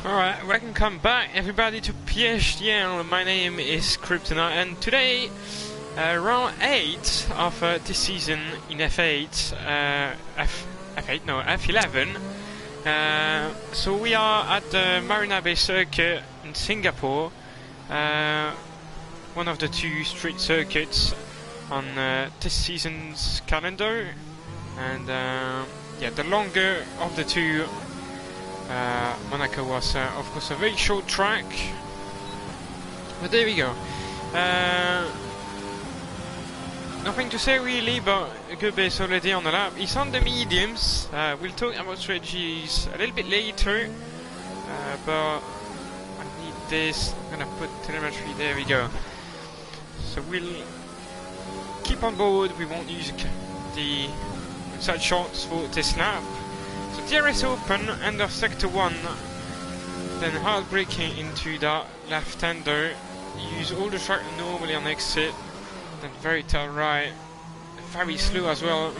Alright, welcome back everybody to PSGL. My name is Kryptonite, and today, round 8 of this season in F8, F11. So we are at the Marina Bay Circuit in Singapore, one of the two street circuits on this season's calendar, and yeah, the longer of the two. Monaco was of course a very short track, but there we go. Nothing to say really, but Gube is already on the lap. He's on the mediums. We'll talk about strategies a little bit later, but I need this. I'm gonna put telemetry, there we go. So we'll keep on board. We won't use the side shots for this lap. So DRS open, end of sector 1, then hard braking into the left-hander, use all the track normally on exit, then very tail right, very slow as well,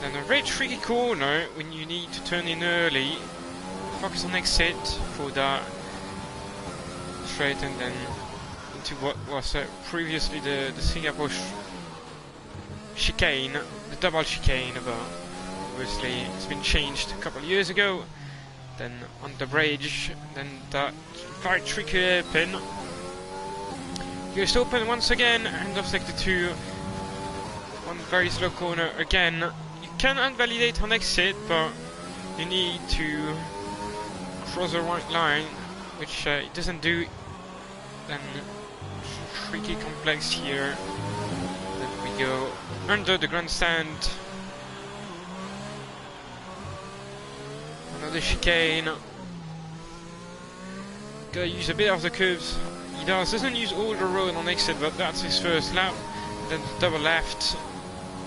then a very tricky corner when you need to turn in early, focus on exit for the straight and then into what was previously the Singapore chicane, the double chicane, but obviously it's been changed a couple of years ago. Then on the bridge, then that very tricky hairpin. Just open once again, end of sector 2. One very slow corner again. You can invalidate on exit, but you need to cross the white line, which it doesn't do. Then tricky complex here. Then we go under the grandstand. Another chicane. Gotta use a bit of the curves. He doesn't use all the road on exit, but that's his first lap. Then the double left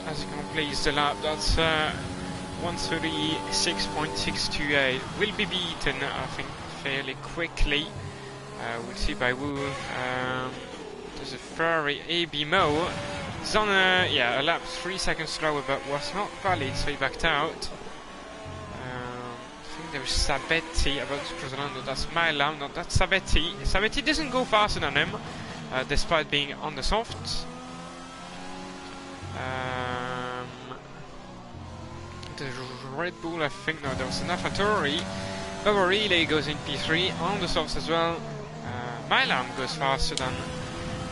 as he completes the lap. That's 136.628. Will be beaten, I think, fairly quickly. We'll see by Wu. There's a Ferrari AB Mo. He's on a lap 3 seconds slower, but was not valid, so he backed out. There's Sabetti about to cross Orlando. That's Milan, no, that's Sabetti. Sabetti doesn't go faster than him, despite being on the softs. The Red Bull, I think, no, there was an AlphaTauri. Baba Relay goes in P3 on the softs as well. Milan goes faster than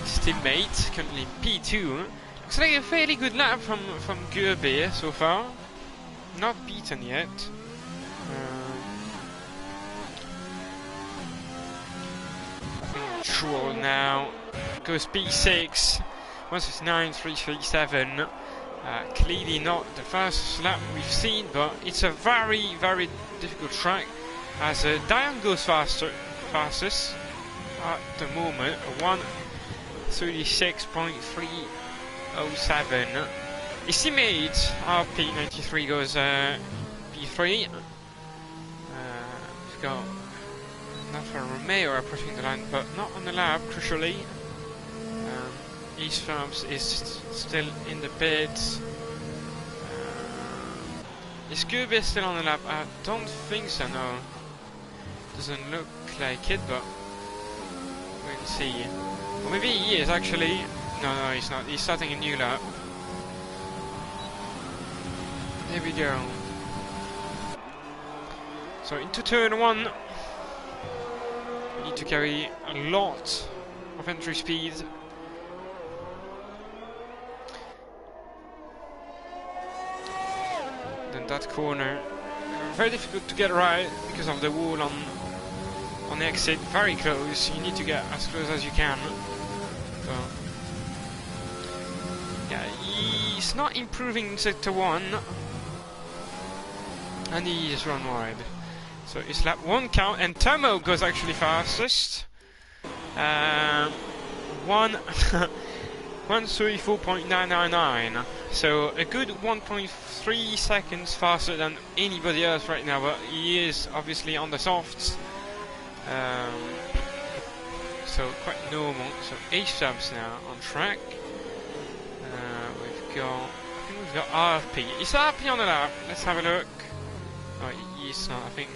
his teammate, currently in P2. Looks like a fairly good lap from Gerbe so far. Not beaten yet. Troll now goes P6, 169.337. Clearly not the fastest lap we've seen, but it's a very, very difficult track. As Diane goes fastest at the moment, 136.307. His teammate RP93 goes P3. We've got Alfa Romeo approaching the line, but not on the lap, crucially. East Farms is still in the pits. Is Gerbe still on the lap? I don't think so, no. Doesn't look like it, but we'll see. Or maybe he is actually. No, he's not. He's starting a new lap. There we go. So into turn 1. Need to carry a lot of entry speed. Then that corner, very difficult to get right because of the wall on the exit. Very close. You need to get as close as you can. So yeah, he's not improving in sector 1, and he's run wide. So it's lap 1 count, and Tomo goes actually fastest. 134.999. So a good 1.3 seconds faster than anybody else right now, but he is obviously on the softs. So quite normal. So 8 subs now on track. We've got RP. Is RP on the lap? Let's have a look. Oh, he's not, I think.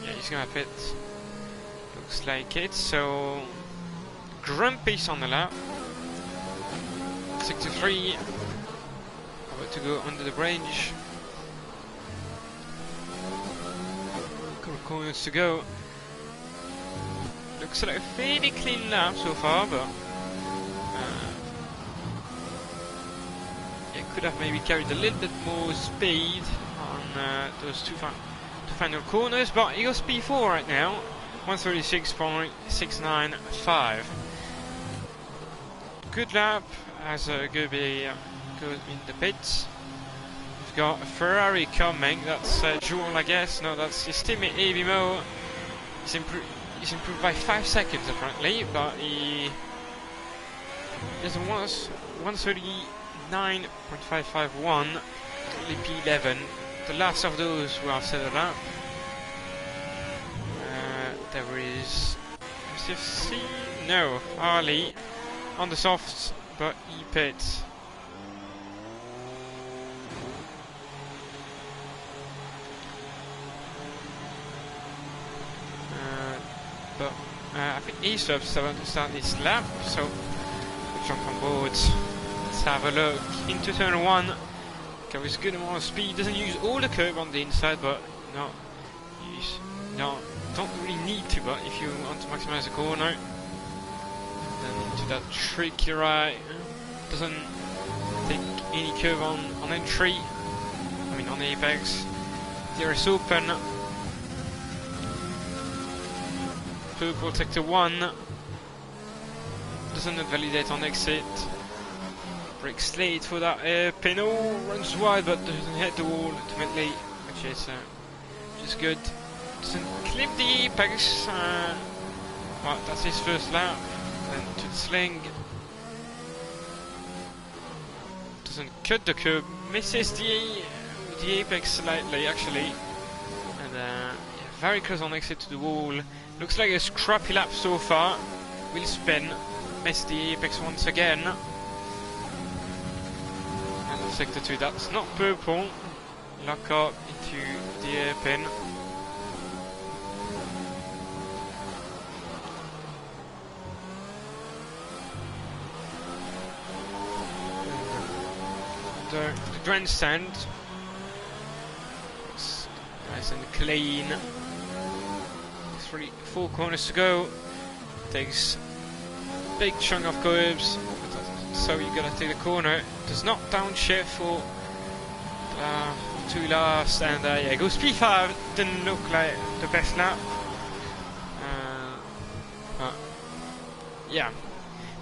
Yeah, he's gonna pit. Looks like it. So Grumpy's on the lap. 63. About to go under the bridge. Couple corners to go. Looks like a fairly clean lap so far, but it could have maybe carried a little bit more speed on those two final corners, but he goes P4 right now, 136.695. Good lap as Gobi goes in the pits. We've got a Ferrari coming, that's Joel, I guess. No, that's his teammate Avimo. He's improved by 5 seconds apparently, but he has a 139.551, only P11. The last of those were after the lap. There is SFC, no, Harley on the softs, but he pits. I think Eastup's about to start this lap, so we'll jump on board. Let's have a look into turn 1. Carries a good amount of speed, doesn't use all the curb on the inside, but don't really need to, but if you want to maximize the corner, then into that tricky right. Doesn't take any curve on entry, I mean on the apex. There is open. Purple sector 1 doesn't validate on exit. Breaks late for that hairpin. Oh, runs wide but doesn't hit the wall ultimately, which is good. Doesn't clip the apex. Well, that's his first lap. Then to the sling. Doesn't cut the curb. Misses the apex slightly actually. And yeah, very close on exit to the wall. Looks like a scrappy lap so far. Will spin. Miss the apex once again. And sector 2, that's not purple. Lock up into the hairpin. The grandstand. It's nice and clean. 4 corners to go. Takes a big chunk of curbs, so you gotta take the corner. Does not downshift for 2 last, and yeah, goes P5. Didn't look like the best lap. Yeah,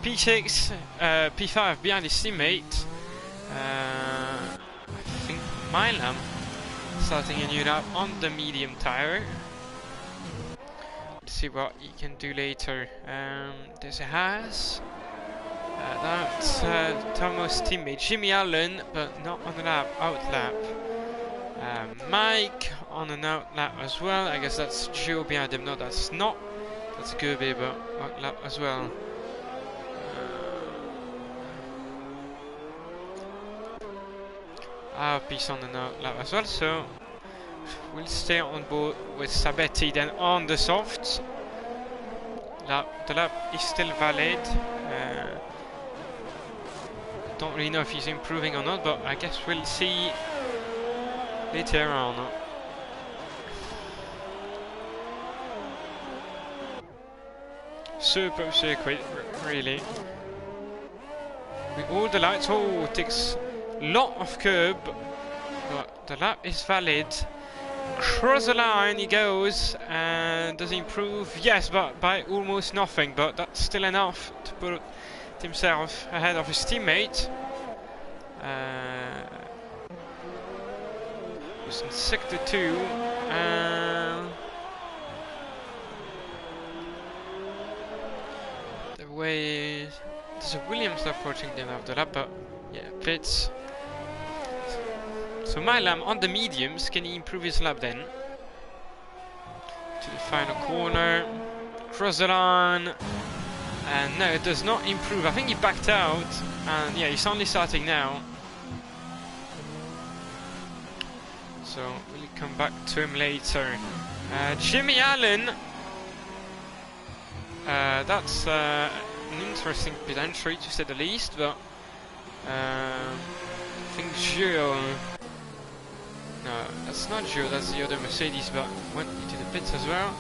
P6, P5 behind his teammate. I think Milam starting a new lap on the medium tire. See what he can do later. There's a Haas. That's Thomas' teammate Jimmy Allen, but not on the lap, out lap. Mike on an out lap as well. I guess that's Joe behind him. No, that's not. That's Gobi, but out lap as well. Piece on an out lap as well. So we'll stay on board with Sabetti then on the softs. The lap is still valid. Don't really know if he's improving or not, but I guess we'll see later on. Super circuit, really. With all the lights, oh, it takes a lot of curb, but the lap is valid. Cross the line he goes, and does he improve? Yes, but by almost nothing, but that's still enough to put himself ahead of his teammate. Who's in sector 2. The way there's a Williams approaching them after that, but yeah, pits. So Milam on the mediums, can he improve his lap then? To the final corner, cross the line, and no, it does not improve. I think he backed out, and yeah, he's only starting now. So we'll come back to him later. Jimmy Allen That's an interesting pit entry to say the least, but I think Gio... No, that's not Gio, that's the other Mercedes, but went into the pits as well.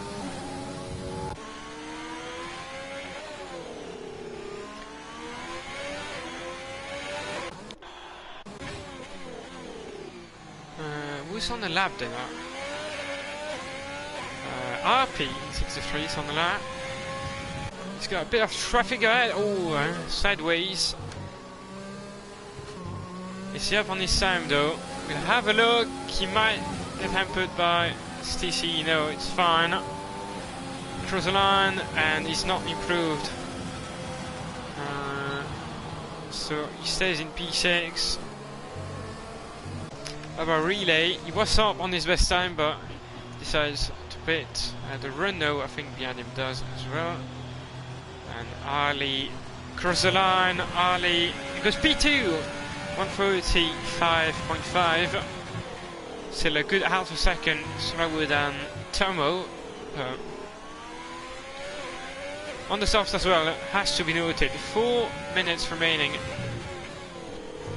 Who's on the lap then? RP 63 is on the lap. He's got a bit of traffic ahead. Oh, sideways. Is he up on his time though? We'll have a look. He might get hampered by STC. No, it's fine. Cross the line, and he's not improved. So he stays in P6. About relay, he was up on his best time, but decides to pit. The Renault, I think, behind him does as well. And Ali cross the line. Ali goes P2, 135.5. Still a good half a second slower than Tomo. On the softs as well, has to be noted. 4 minutes remaining. A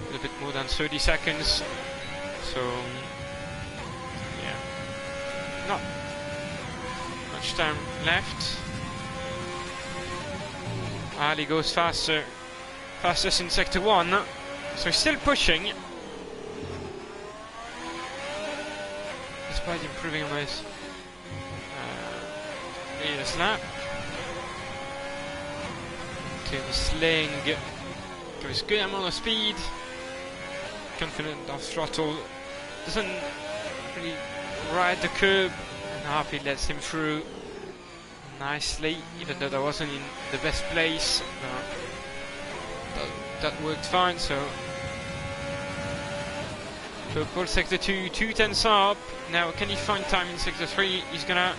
little bit more than 30 seconds. So, yeah, not much time left. Ali goes faster, fastest in sector 1, so he's still pushing. Despite improving on his latest lap. To the sling, goes good amount of speed, confident of throttle. Doesn't really ride the curb, and Harpy lets him through nicely, even though that wasn't in the best place. That worked fine. So pole sector 2, 2 tenths up. Now can he find time in sector 3? He's gonna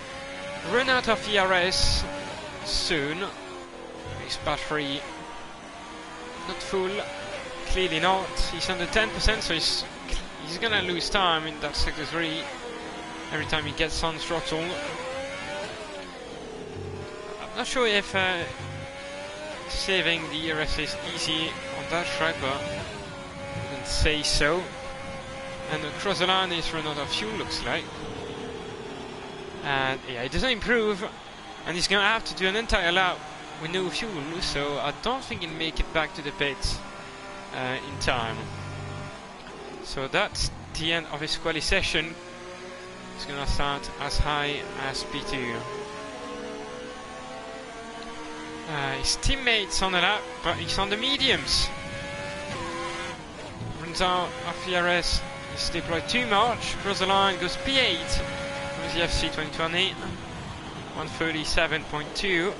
run out of ERS soon. His battery not full, clearly not. He's under 10%, so he's gonna lose time in that sector 3 every time he gets on throttle. I'm not sure if saving the ERS is easy on that track, but I wouldn't say so. And across the line is run out of fuel, looks like. And yeah, it doesn't improve, and he's gonna have to do an entire lap with no fuel, so I don't think he'll make it back to the pits in time. So that's the end of his quali session. He's gonna start as high as P2. His teammates on the lap, but he's on the mediums. Runs out of ERS, he's deployed too much, cross the line, goes P8 with the FC 2020, 137.2.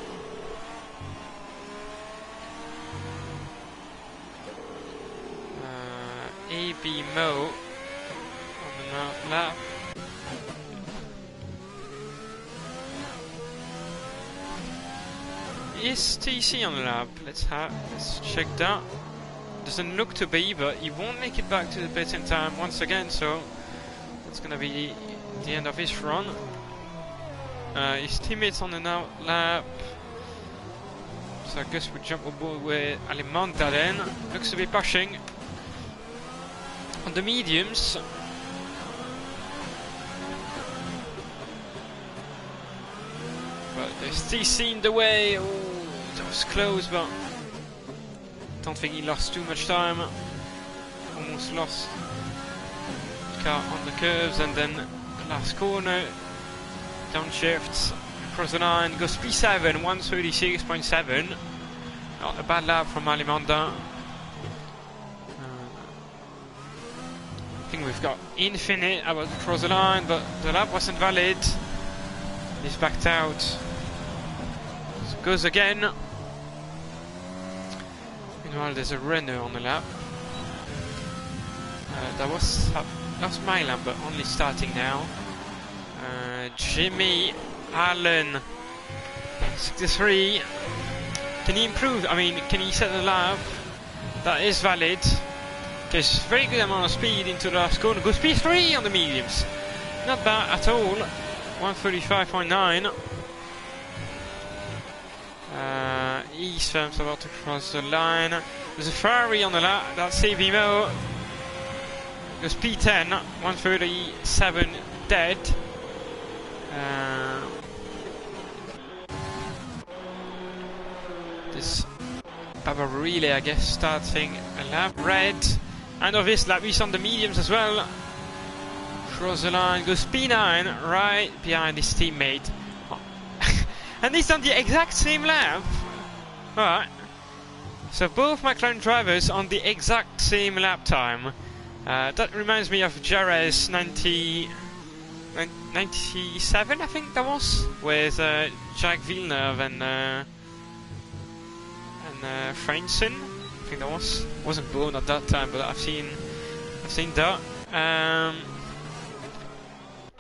AB Mo on the lap. Is TC on the lap? Let's check that. Doesn't look to be, but he won't make it back to the pit in time once again, so that's gonna be the end of his run. His teammates on the lap. So I guess we jump on board with Alimanta then. Looks to be pushing on the mediums. But there's TC in the way. Oh, that was close, but don't think he lost too much time. Almost lost the car on the curves, and then the last corner, downshifts, across the line, goes P7, 136.7. Not a bad lap from Alimanda. I think we've got infinite about to cross the line, but the lap wasn't valid. He's backed out. So goes again. Meanwhile, there's a Renault on the lap. That was my lap, but only starting now. Jimmy Allen, 63. Can he improve? I mean, can he set the lap? That is valid. There's very good amount of speed into the last corner. Goes P3 on the mediums. Not bad at all. 135.9. Eastham's about to cross the line. There's a Ferrari on the lap. That's ABMO. Goes P10, 137 dead. This Baba Relay, I guess, starting a lap. Red. And of this lap, he's on the mediums as well. Cross the line, goes P9, right behind his teammate. Oh. And he's on the exact same lap. Alright. So both McLaren drivers on the exact same lap time. That reminds me of Jerez 97, I think that was, with Jacques Villeneuve and Frentzen. I think that was. Wasn't born at that time, but I've seen that.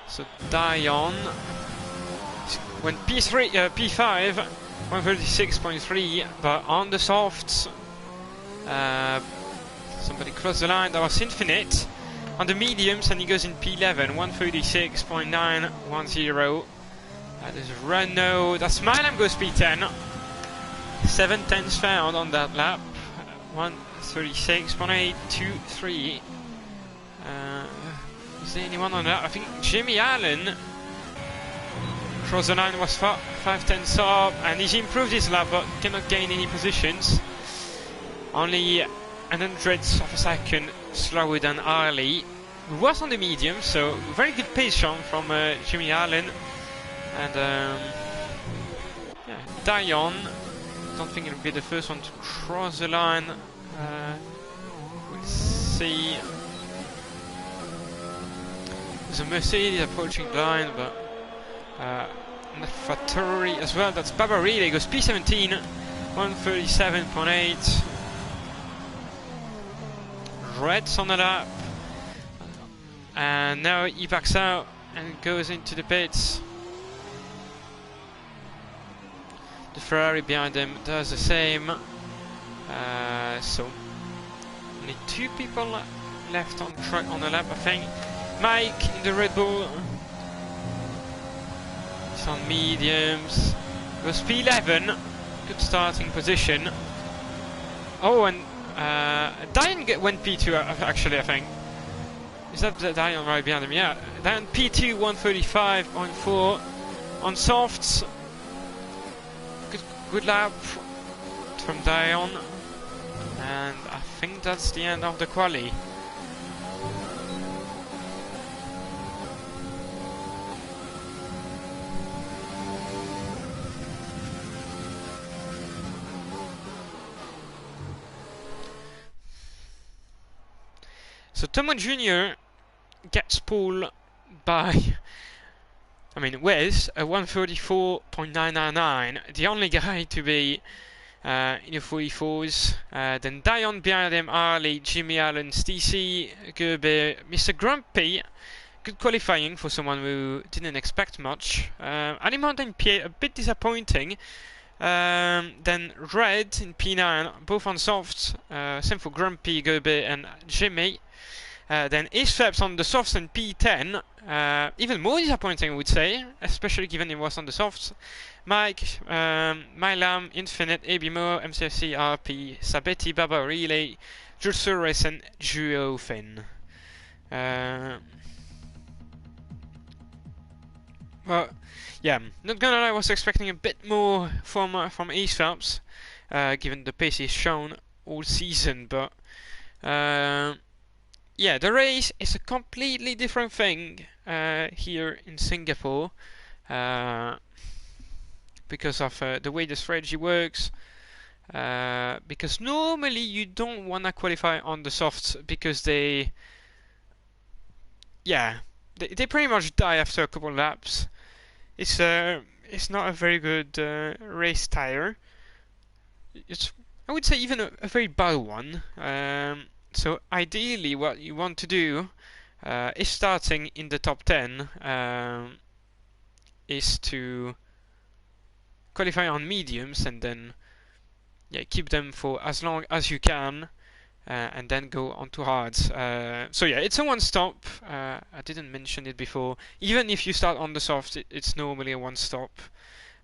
So Dion went P5, 136.3, but on the softs, somebody crossed the line. That was Infinite. On the mediums, and he goes in P11, 136.910. There's Renault. That's Milan goes P10. 7 tenths found on that lap. 136.823. Is there anyone on that? I think Jimmy Allen crossed the line, was 5 tenths up, and he's improved his lap but cannot gain any positions. Only an 100th of a second slower than Harley, who was on the medium, so very good pace from Jimmy Allen. And yeah, Dion, don't think it'll be the first one to cross the line. We'll see. There's a Mercedes approaching the line, but Fattori as well. That's Baba Relay, goes P17, 137.8. Red's on the lap, and now he backs out and goes into the pits. The Ferrari behind him does the same. So only 2 people left on track on the lap, I think. Mike in the Red Bull. He's on mediums. Goes P11. Good starting position. Oh, and Dion went P2 actually, I think. Is that Dion right behind him? Yeah. Then P2, 135.4 on softs. Good lap from Dion. And I think that's the end of the quali. So Tomo Jr. gets pulled by, with a 134.999, the only guy to be in the 44s. Then Dion behind him, Harley, Jimmy Allen, Stacey, Gerber, Mr. Grumpy. Good qualifying for someone who didn't expect much. Ali Mountain P8, a bit disappointing. Then Red in P9, both on softs. Same for Grumpy, Gerber, and Jimmy. Then Isfeb's on the softs and P10. Even more disappointing, I would say, especially given it was on the softs. Mike, Mylam, Infinite, ABMO, MCFC, RP, Sabetti, Baba Relay, Jules Suarez, and Juo Finn. Well, yeah, not gonna lie, I was expecting a bit more from Isfeb's, given the pace he's shown all season, but yeah, the race is a completely different thing here in Singapore because of the way the strategy works. Because normally you don't want to qualify on the softs because they pretty much die after a couple of laps. It's not a very good race tire. It's, I would say, even a very bad one. So ideally what you want to do is, starting in the top 10, is to qualify on mediums and then keep them for as long as you can, and then go on to hards. So yeah, it's a one stop. I didn't mention it before. Even if you start on the soft, it's normally a one stop.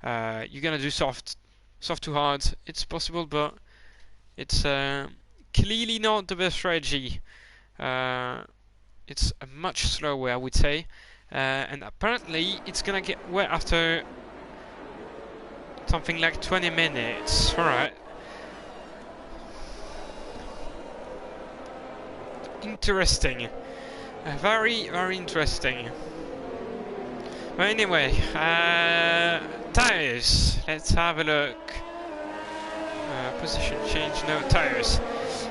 You're gonna do soft soft to hard. It's possible, but it's clearly not the best strategy. It's much slower, I would say, and apparently it's gonna get wet after something like 20 minutes. Alright. Interesting. Very, very interesting. But anyway, tires. Let's have a look. Position change, no tires.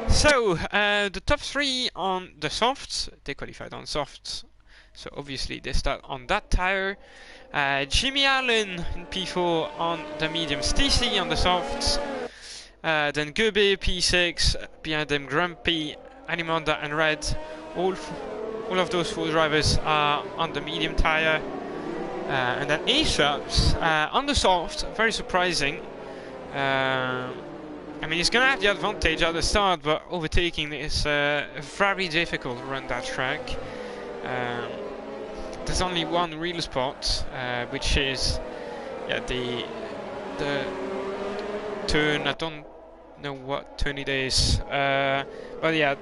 So, the top 3 on the softs, they qualified on softs, so obviously they start on that tire. Jimmy Allen in P4 on the mediums, TC on the softs, then Gobe P6, behind them Grumpy, Animonda and Red. All of those 4 drivers are on the medium tire. And then A-Sharps on the soft, very surprising. I mean, he's going to have the advantage at the start, but overtaking is very difficult around that track. There's only one real spot, which is the turn. I don't know what turn it is, but yeah,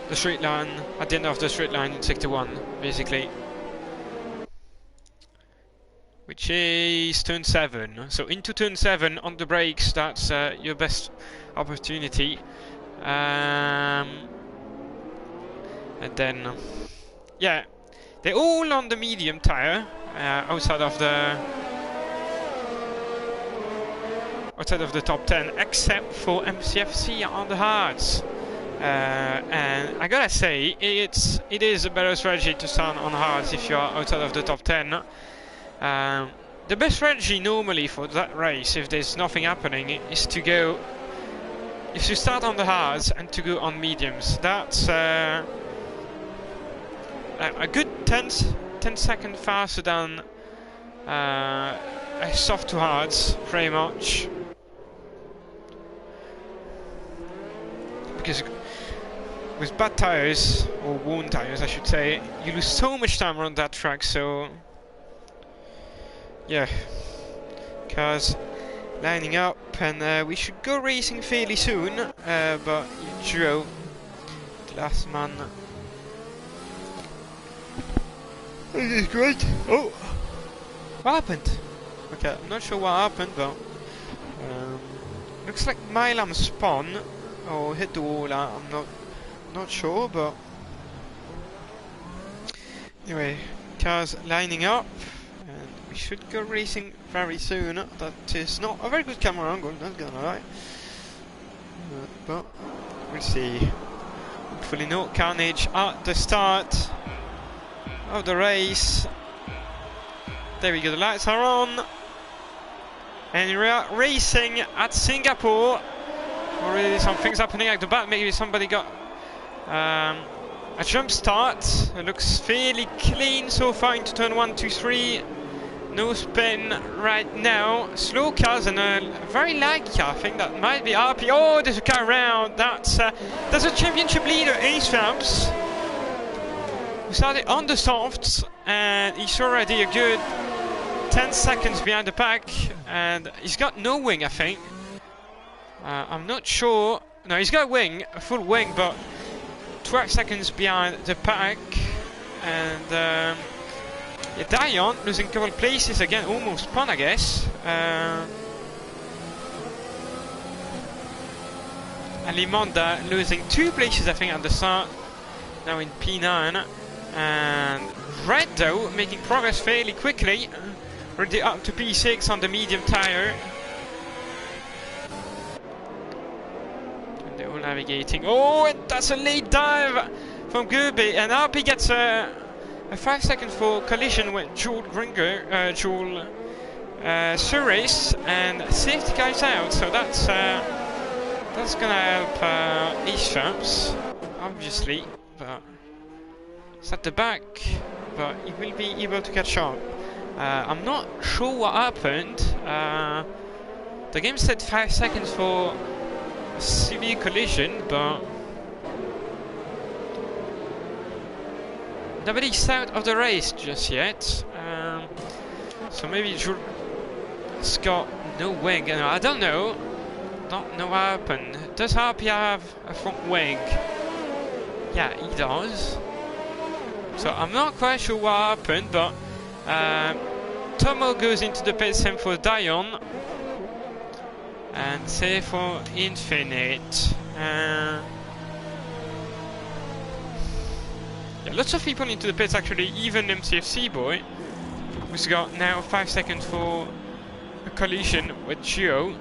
the straight line at the end of the straight line in sector 1, basically, which is turn 7. So into turn 7 on the brakes, that's your best opportunity. And then, yeah, they're all on the medium tire, outside of the top 10, except for MCFC on the hards. And I gotta say, it is a better strategy to start on hards if you are outside of the top 10. The best strategy normally for that race, if there's nothing happening, is to go, if you start on the hards and to go on mediums. That's a good 10 seconds faster than a soft to hards, pretty much. Because with bad tires, or worn tires I should say, you lose so much time on that track, so yeah, cars lining up, and we should go racing fairly soon, but Joe, the last man. This is great. Oh, what happened? Okay, I'm not sure what happened, but looks like Milam spun or hit the wall. I'm not sure, but anyway, cars lining up. We should go racing very soon. That is not a very good camera angle, not gonna lie. But we'll see. Hopefully no carnage at the start of the race. There we go, the lights are on. And we are racing at Singapore. Already some things happening at the back. Maybe somebody got a jump start. It looks fairly clean so far into turn 1, 2, 3. No spin right now. Slow cars and a very laggy car. I think that might be RP. Oh, there's a car around. That's a championship leader, Ace Fabs, who started on the softs, and he's already a good 10 seconds behind the pack, and he's got no wing, I think. I'm not sure. No, he's got a wing, a full wing, but 12 seconds behind the pack, and yeah, Dion losing a couple of places again, almost spun, I guess. And Limonda losing 2 places, I think, at the start. Now in P9. And Red, though, making progress fairly quickly. Already up to P6 on the medium tire. And they're all navigating. Oh, and that's a late dive from Gobe. And RP gets a 5 second for collision with Joel Suarez, and safety guys out, so that's gonna help Ace, obviously, but it's at the back, but he will be able to catch up. I'm not sure what happened. The game said 5 seconds for severe collision, but nobody's out of the race just yet, so maybe It's got no wing. I don't know. Don't know what happened. Does Harpy have a front wing? Yeah, he does. So I'm not quite sure what happened, but Tomo goes into the pit, same for Dion. And same for Infinite. Yeah, lots of people into the pits actually, even MCFC boy, who's got now 5 seconds for a collision with Gio.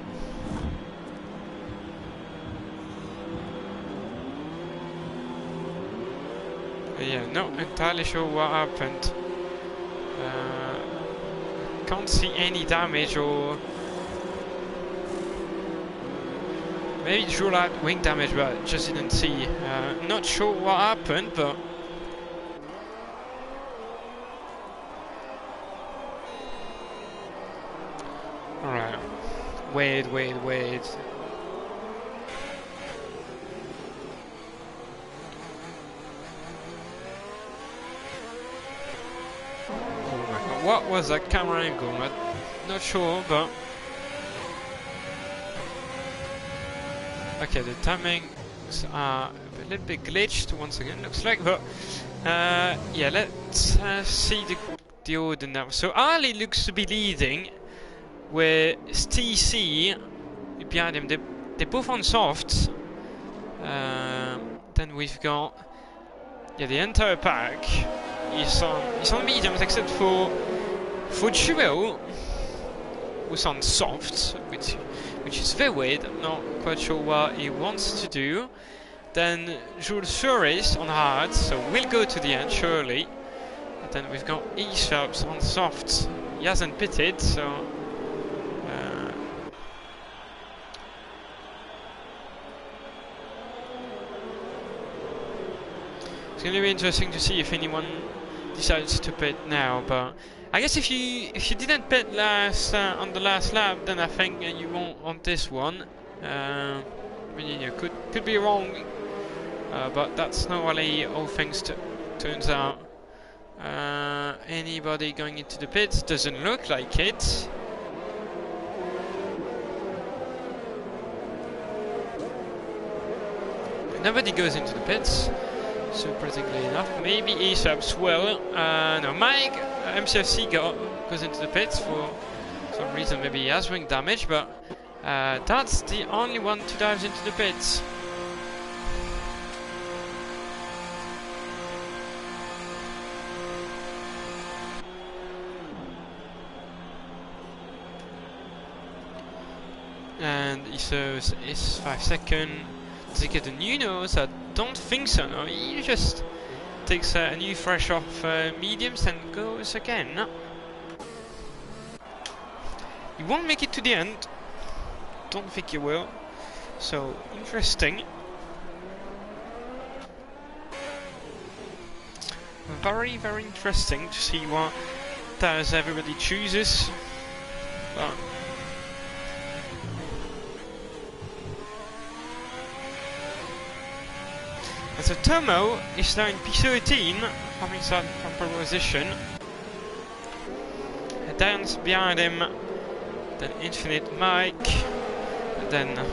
Yeah, not entirely sure what happened. Can't see any damage, or maybe Joel had wing damage but just didn't see. Not sure what happened, but alright. Wait. What was that camera angle? Not sure, but okay, the timings are a little bit glitched once again, looks like, but yeah, let's see the order now. So Ali looks to be leading, with TC behind him. They're both on softs. Then we've got the entire pack is on mediums, except for Jewel, who's on soft, which is very weird. I'm not quite sure what he wants to do. Then Jules Suarez on hard, so we'll go to the end surely. And then we've got E-Sharps on soft. He hasn't pitted, so it's going to be interesting to see if anyone decides to pit now. But I guess if you didn't pit on the last lap, then I think you won't on this one. I mean, you could be wrong, but that's not really how things turns out. Anybody going into the pits? Doesn't look like it. Nobody goes into the pits, surprisingly enough. Maybe ESAPs will. No, Mike, MCFC goes into the pits for some reason. Maybe he has wing damage, but that's the only one to dive into the pits. And he serves his 5 second. Does he get a new nose? I don't think so. No, he just takes a new fresh off mediums and goes again. He won't make it to the end. Don't think he will. So interesting. Very, very interesting to see what tires everybody chooses. But and so Tomo is now in P13, having started from pole position. Dan's behind him, then Infinite Mike, and then the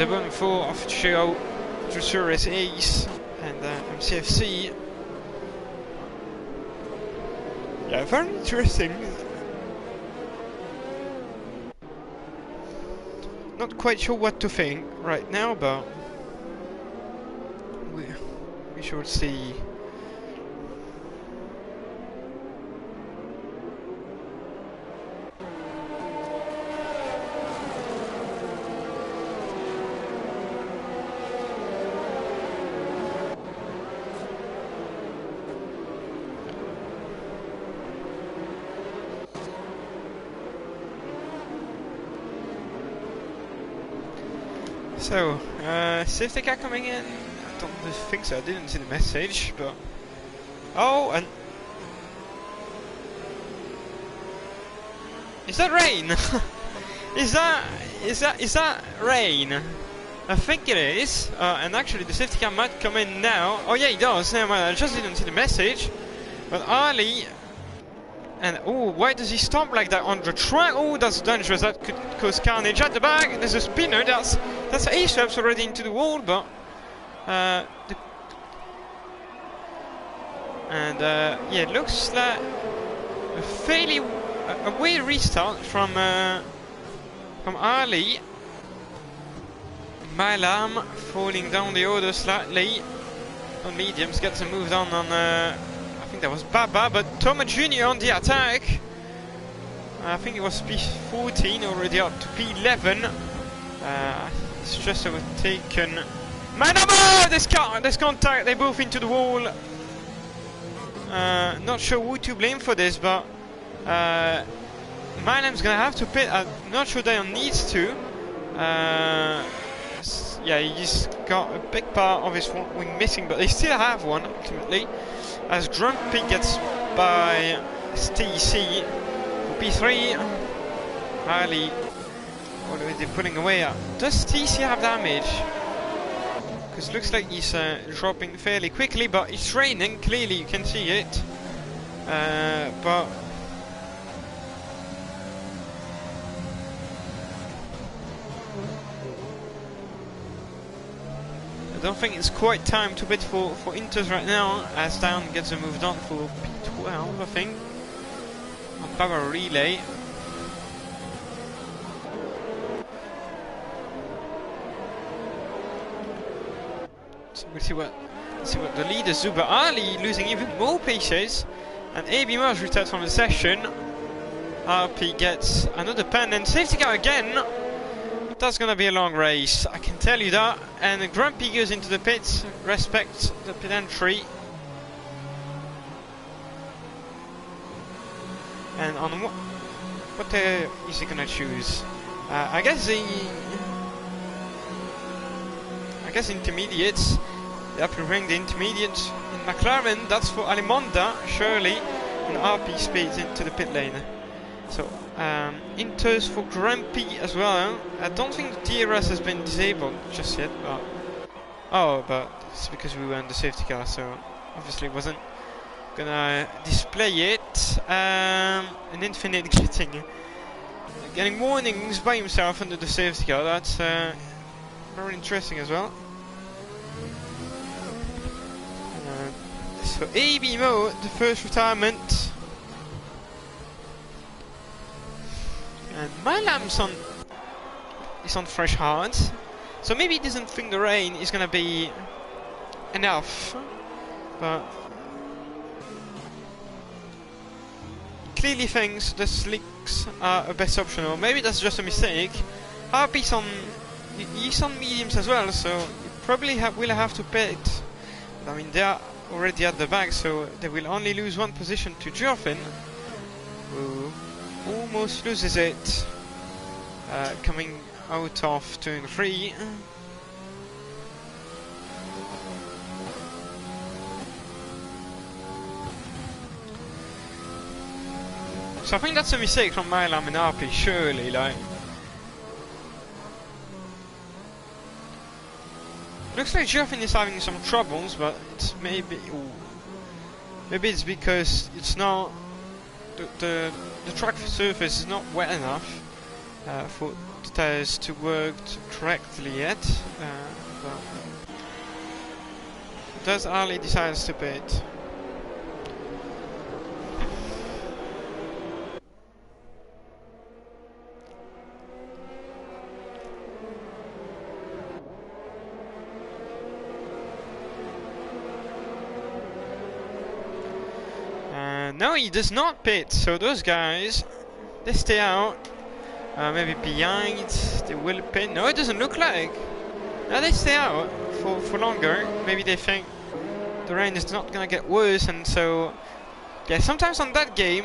bottom 4 of Gio, Dressura's Ace, and MCFC. Yeah, very interesting. Not quite sure what to think right now, but we shall see. So, safety car coming in. I don't think so. I didn't see the message, but oh, and is that rain? is that rain? I think it is. And actually, the safety car might come in now. Oh yeah, it does. Never mind. I just didn't see the message. But Ali And oh, why does he stop like that on the track? Oh, that's dangerous. That could cause carnage at the back. There's a spinner. That's ace swaps already into the wall, but yeah, it looks like a fairly a weird restart from Ali. Malam falling down the order slightly on mediums, gets moved on I think that was Baba, but Thomas Jr. on the attack. I think it was P14 already up to P11. It's just overtaken. Manama! There's contact, they both into the wall. Not sure who to blame for this, but Malam's gonna have to pit. I'm not sure Dion needs to. Yeah, he's got a big part of his front wing missing, but they still have one ultimately. As Grumpy gets by TC for P3. Harley already pulling away. Does TC have damage? Because it looks like he's dropping fairly quickly, but it's raining, clearly you can see it. But I don't think it's quite time to bid for Inters right now, as Down gets moved on for P12, I think, on power relay. So we'll see what the leader Zuba Ali losing even more paces, and AB Mars retired from the session. RP gets another pen and safety car again. That's gonna be a long race, I can tell you that. And Grumpy goes into the pits, respects the pit entry. And on what is he gonna choose? I guess intermediates. They are preparing the intermediates in McLaren. That's for Alimonda, surely. And RP speeds into the pit lane. So Inters for Grumpy as well. I don't think the DRS has been disabled just yet, but but it's because we were in the safety car, so obviously it wasn't gonna display it. An infinite glitching, getting warnings by himself under the safety car. That's very interesting as well. So AB mode, the first retirement. And Malam's is on fresh hards, so maybe he doesn't think the rain is gonna be enough, but clearly thinks the slicks are a best option, or maybe that's just a mistake. Harpy's he's on mediums as well, so you probably will have to pit. I mean, they are already at the back, so they will only lose one position to Joffin, who almost loses it, coming out of turn 3. So I think that's a mistake from Milam and RP, surely, like. Looks like Joffin is having some troubles, but it's maybe it's because it's not the track surface is not wet enough for the tires to work correctly yet. But does Ali decides to pit? No, he does not pit, so those guys, they stay out. Maybe behind, they will pit. No, it doesn't look like. No, they stay out for longer. Maybe they think the rain is not gonna get worse, and so yeah. Sometimes on that game,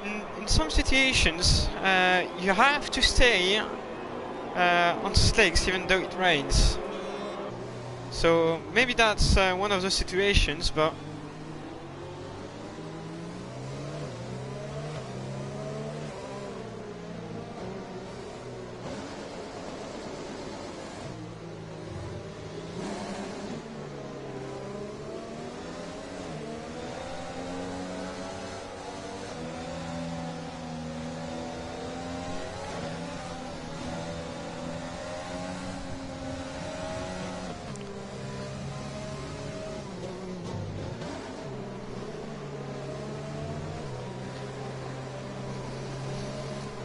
in some situations, you have to stay on slicks even though it rains. So maybe that's one of those situations, but.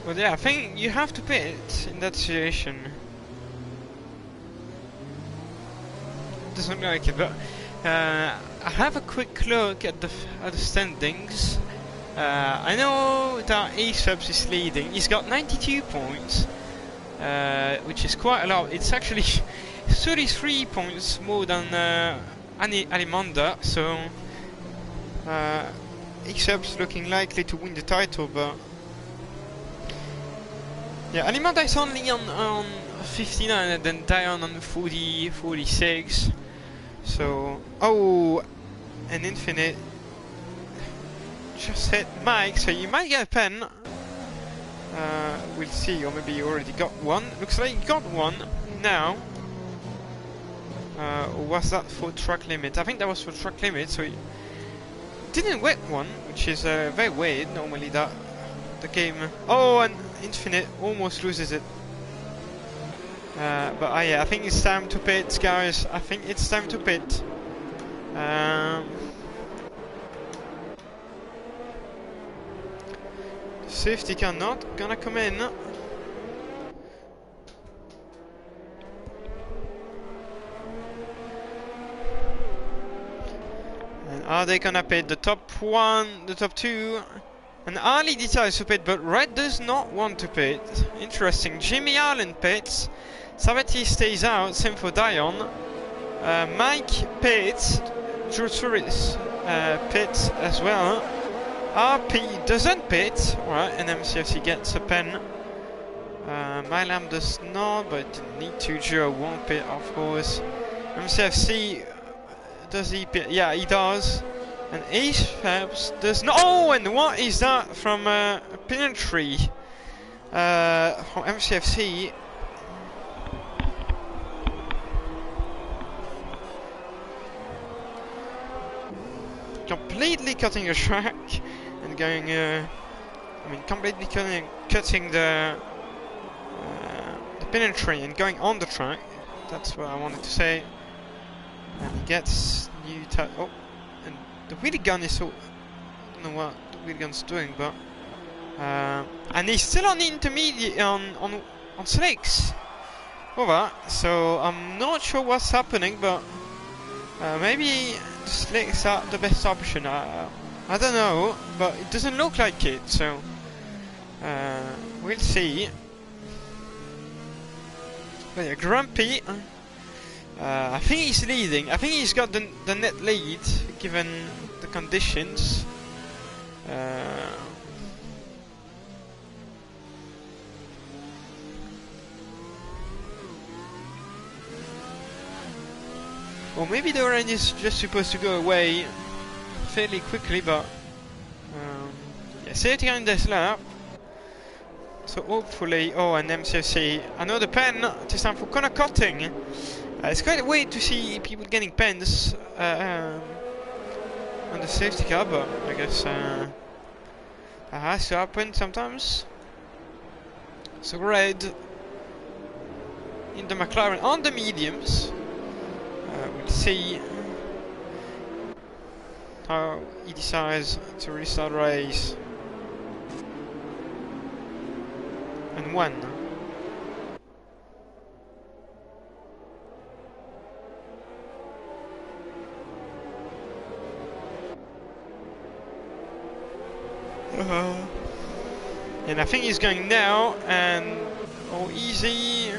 Well, yeah, I think you have to pit in that situation. Doesn't like it, but I have a quick look at the standings. I know that A-Subs is leading. He's got 92 points, which is quite a lot. It's actually 33 points more than Alimanda, so A-Subs looking likely to win the title, but yeah, Alimanda is only on 59 and then Dion on 46. So, oh, and Infinite just hit Mike, so you might get a pen. We'll see, or maybe you already got one. Looks like you got one now. Or was that for track limit? I think that was for track limit, so he didn't win one, which is very weird. Normally that the game... Oh, and Infinite almost loses it. But yeah, I think it's time to pit, guys. I think it's time to pit. Safety car not gonna come in. And are they gonna pit the top one, the top two? And Ali decides to pit, but Red does not want to pit. Interesting. Jimmy Allen pits. Savati stays out, same for Dion. Mike pits. Drew Suris pits as well. RP doesn't pit. Alright, and MCFC gets a pen. Mylam does not, but didn't need to. Joe won't pit, of course. MCFC, does he pit? Yeah, he does. And Ace Fabs does not. Oh, and what is that from Pinentry? From MCFC. Completely cutting a track and going. I mean, completely cutting the Pinentry and going on the track. That's what I wanted to say. And he gets new. Oh. The wheel gun is so... I don't know what the wheel gun's doing, but... and he's still on the intermediate... on slicks! Over, so I'm not sure what's happening, but... maybe the slicks are the best option. I don't know, but it doesn't look like it, so... we'll see. But yeah, Grumpy... I think he's leading. I think he's got the net lead, given the conditions. Or maybe the rain is just supposed to go away fairly quickly, but... yeah, safety on this lap. So hopefully... Oh, and MCFC. Another pen, this time for corner cutting. It's quite weird to see people getting pens on the safety car, but I guess that has to happen sometimes. So Red in the McLaren on the mediums. We'll see how he decides to restart the race. And when. And I think he's going now, and oh, easy.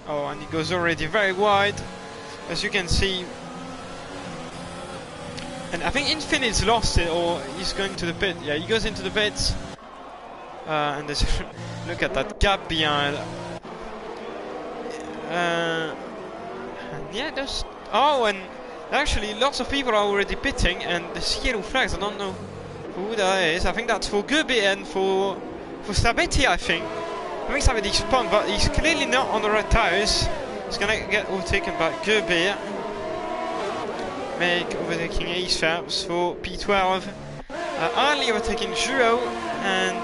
Oh, and he goes already very wide, as you can see. And I think Infinite's lost it, or he's going to the pit. Yeah, he goes into the pits. And there's look at that gap behind. And yeah, there's... Oh, and actually lots of people are already pitting, and the yellow flags, I don't know who that is. I think that's for Gubi and for Sabetti, I think. I think Sabetti spun, but he's clearly not on the right tires. He's gonna get overtaken by Gubi. Make overtaking Ace Fabs for P12. Ali overtaking Juro, and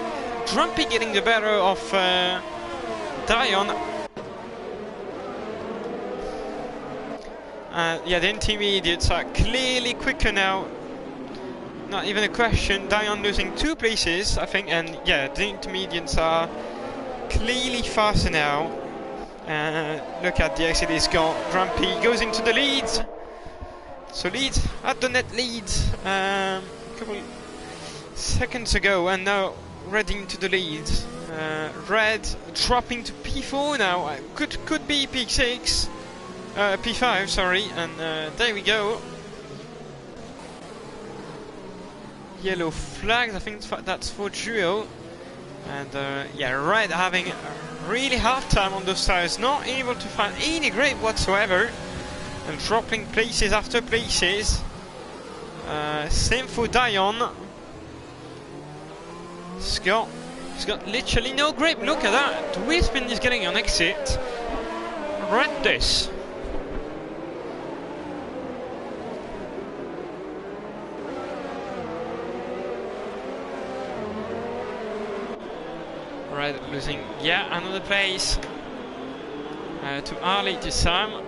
Drumpy getting the better of Dion. Yeah, the intermediates are clearly quicker now. not even a question. Dion losing 2 places, I think, and yeah, the intermediates are clearly faster now. Look at the exit is gone. Grumpy goes into the lead. So lead at the net lead a couple seconds ago, and now Red into the lead. Red dropping to P4 now. Could be P6, P5, sorry, and there we go. Yellow flags, I think that's for duo. And yeah, Red having a really hard time on those tires, not able to find any grip whatsoever, and dropping places after places. Same for Dion. He's got literally no grip. Look at that. The wheel spin is getting on exit. Red this. Red losing, yeah, another place to Ali this time,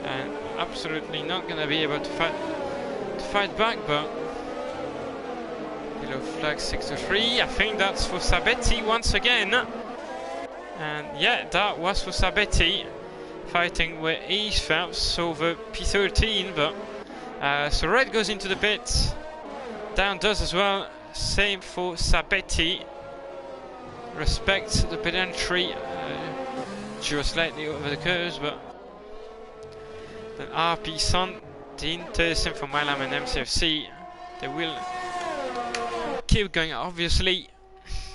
and absolutely not gonna be able to fight back. But yellow flag 6-3. I think that's for Sabetti once again, and yeah, that was for Sabetti fighting with Ace Phelps over P13. But so Red goes into the pits, Down does as well. Same for Sabetti. Respect the pit entry, just slightly over the curves, but then RP Sun, the Inter, for Milan and MCFC, they will keep going obviously,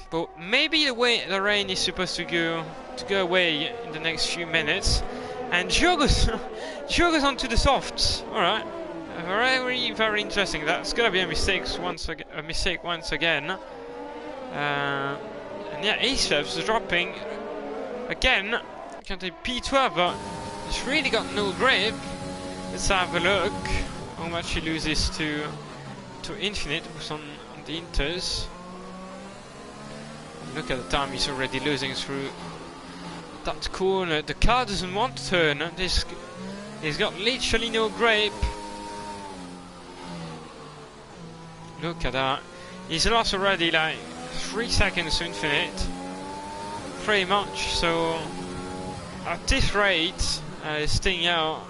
but maybe the rain is supposed to go away in the next few minutes, and Gio goes onto the softs. All right, very interesting. That's gonna be a mistake once again. And yeah, Ace is dropping again. Can't take P12, but he's really got no grip. Let's have a look how much he loses to Infinite on the Inters. Look at the time he's already losing through that corner. The car doesn't want to turn. He's got literally no grip. Look at that. He's lost already like 3 seconds to Infinite, pretty much. So at this rate, staying out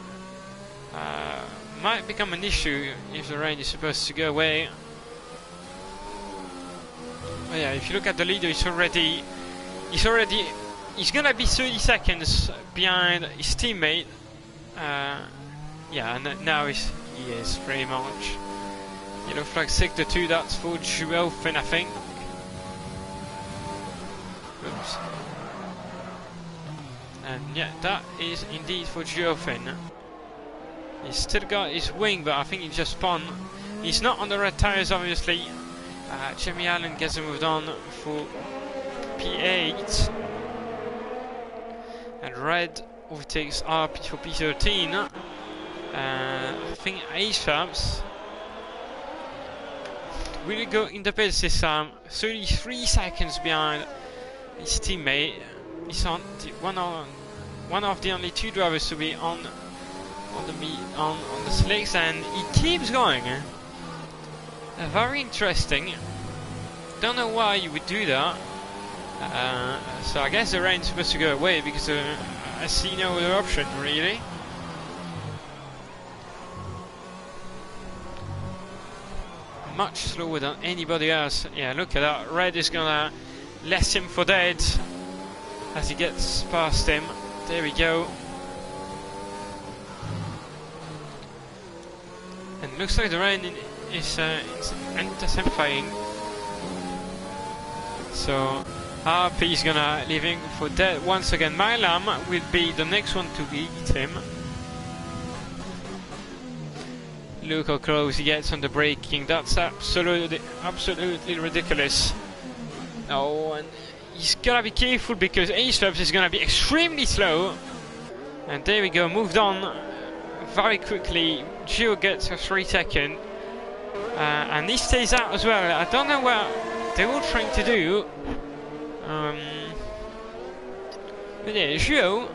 might become an issue if the rain is supposed to go away. But yeah, if you look at the leader, he's gonna be 30 seconds behind his teammate. Yeah, and now he is pretty much. Yellow flag 6-2. That's for Juelfin, I think. Oops. And yeah, that is indeed for Juelfin. He's still got his wing, but I think he just spun. He's not on the red tires, obviously. Jimmy Allen gets moved on for P8. And Red overtakes RP for P13. I think Ace Phelps will go in the pits this time. 33 seconds behind his teammate. He's on one of the only 2 drivers to be on the slicks, and he keeps going. Very interesting. Don't know why you would do that. So I guess the rain's supposed to go away, because I see no other option really. Much slower than anybody else. Yeah, look at that. Red is gonna let him for dead as he gets past him. There we go. And looks like the rain is intensifying. So RP is gonna leave him for dead once again. Milam will be the next one to beat him. Look how close he gets on the braking. That's absolutely ridiculous. Oh, and he's gotta be careful, because Ace Phelps is gonna be extremely slow. And there we go, moved on very quickly. Gio gets a 3 second, and he stays out as well. I don't know what they're all trying to do. But yeah, Gio,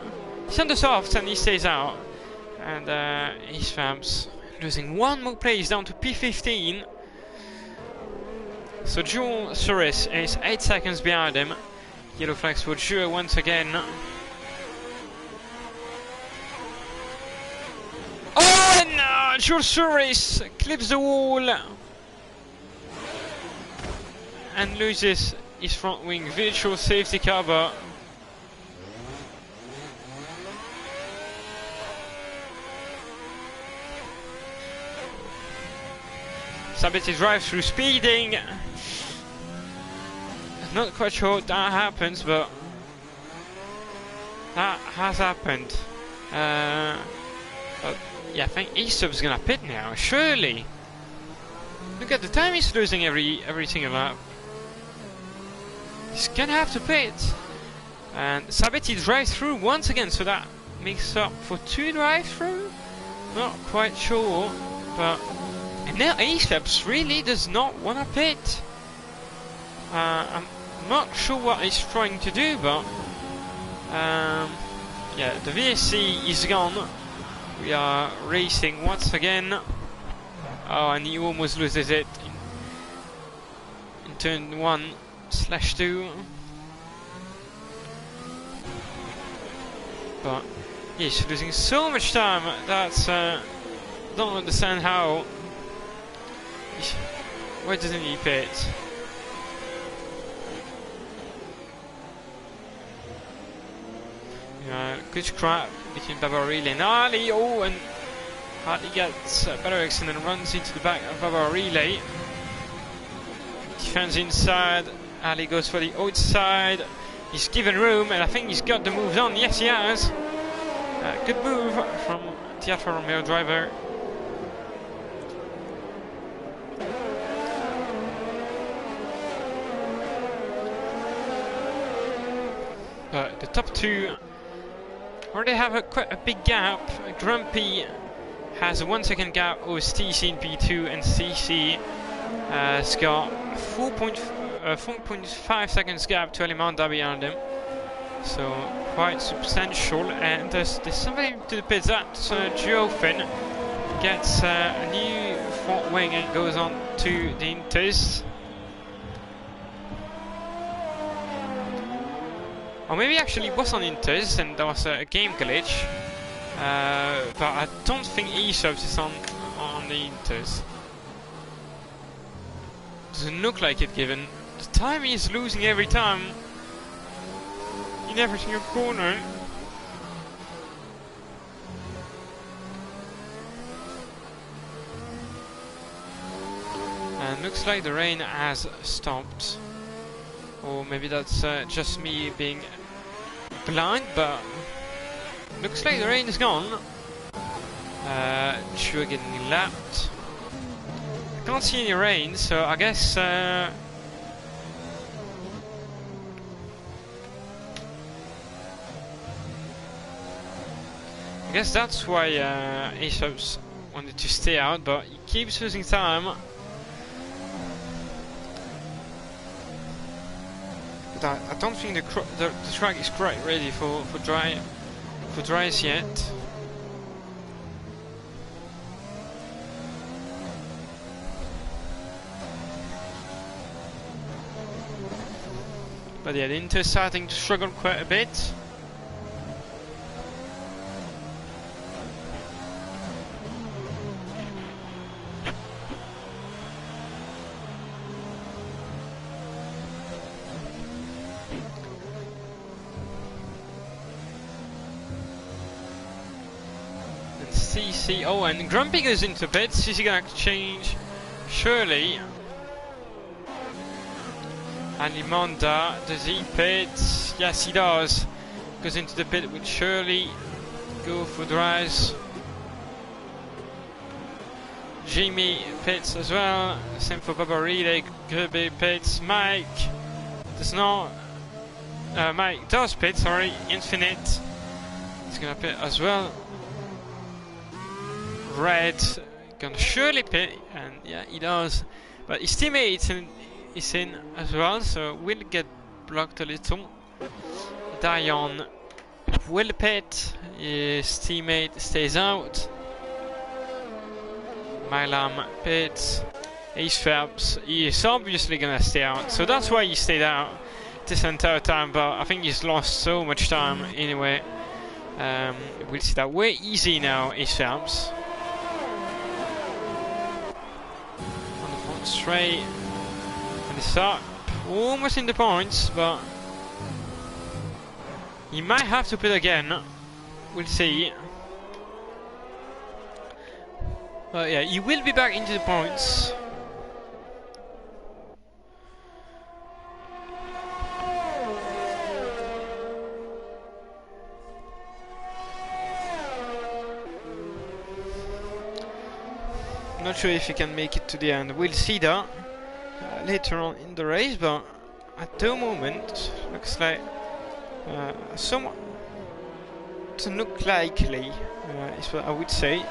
he's on the softs and he stays out. And Ace Phelps losing 1 more place down to P15. So Jules Suarez is 8 seconds behind him. Yellow flags for Jules once again. Oh, and Jules Suarez clips the wall and loses his front wing. Virtual safety car, but Sabetti drives through speeding. Not quite sure that happens, but that has happened. But yeah, I think Eastup's gonna pit now. Surely. Look at the time he's losing every single lap. He's gonna have to pit. And Sabetti drives through once again, so that makes up for 2 drive-through. Not quite sure, but and now Eastup's really does not want to pit. I'm not sure what he's trying to do, but yeah, the VSC is gone. We are racing once again. Oh, and he almost loses it in turn 1/2. But yeah, he's losing so much time. That's don't understand how. Why doesn't he pit? Good scrap between Babarili and Ali. Oh, and Ali gets a better accident and runs into the back of Babarili. Defends inside. Ali goes for the outside. He's given room, and I think he's got the moves on. Yes, he has. Good move from the Alfa Romeo driver. The top 2 already have quite a big gap. Grumpy has a 1 second gap over TC in P2, and CC has got 4.5 seconds gap to Alimanda behind him. So quite substantial. And there's somebody to the pits. That's Joe Finn gets a new front wing and goes on to the Inters. Or maybe actually it was on Inters and there was a game glitch. But I don't think eSubs is on the Inters. Doesn't look like it, given the time he's losing every time in every single corner. And looks like the rain has stopped. Or maybe that's just me being blind, but looks like the rain is gone. Chua getting lapped. I can't see any rain, so I guess I guess that's why Aesop's wanted to stay out, but he keeps losing time. But I don't think the track is quite ready for dries yet. But yeah, the Inter starting to struggle quite a bit. And CC, oh, and Grumpy goes into pits. Is he gonna change? Surely. And Limonda, does he pit? Yes, he does. Goes into the pit with Shirley. Go for dries. Jimmy pits as well. Same for Babarile. Kirby pits. Mike does not. Mike does pit, sorry. Infinite. He's gonna pit as well. Red gonna surely pit, and yeah, he does. But his teammates is in as well, so will get blocked a little. Dion will pit, his teammate stays out. Milam pits, Ace Phelps, he is obviously gonna stay out, so that's why he stayed out this entire time, but I think he's lost so much time anyway. We'll see that way easy now, Ace Phelps. On the front straight, and it's up, almost in the points, but he might have to pit again. We'll see. But yeah, he will be back into the points. Not sure if he can make it to the end. We'll see that later on in the race, but at the moment looks like somewhat doesn't look likely, is what I would say.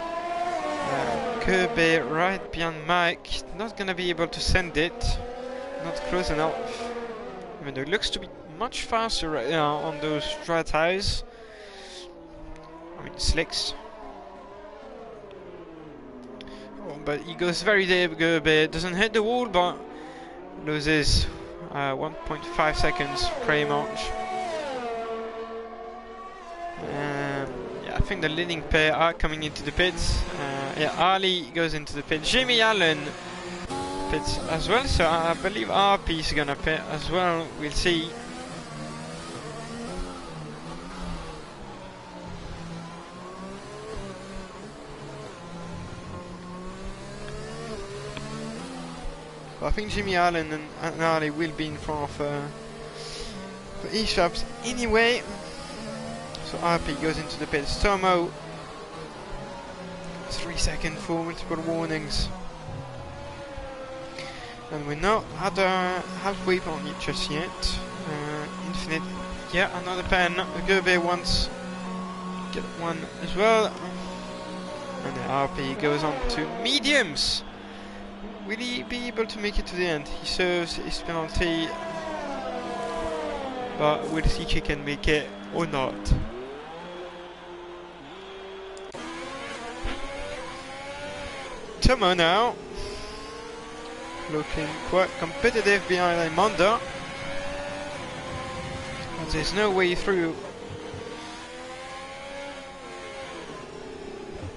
Kirby right behind Mike, not gonna be able to send it, not close enough, even though it looks to be much faster right now on those dry tires. I mean slicks. But he goes very deep, Kirby doesn't hit the wall, but loses 1.5 seconds pretty much. Yeah, I think the leading pair are coming into the pits. Yeah, Ali goes into the pit. Jimmy Allen pits as well, so I believe RP is gonna pit as well. We'll see. I think Jimmy Allen and Ali will be in front of Ace Phelps anyway. So RP goes into the pits. Tomo, 3 seconds for multiple warnings. And we're not at the halfway point just yet. Infinite, yeah, another pen. Gerbe wants to get one as well. And the RP goes on to mediums. Will he be able to make it to the end? He serves his penalty, but we'll see if he can make it or not. Tomo now, looking quite competitive behind Amanda. And there's no way through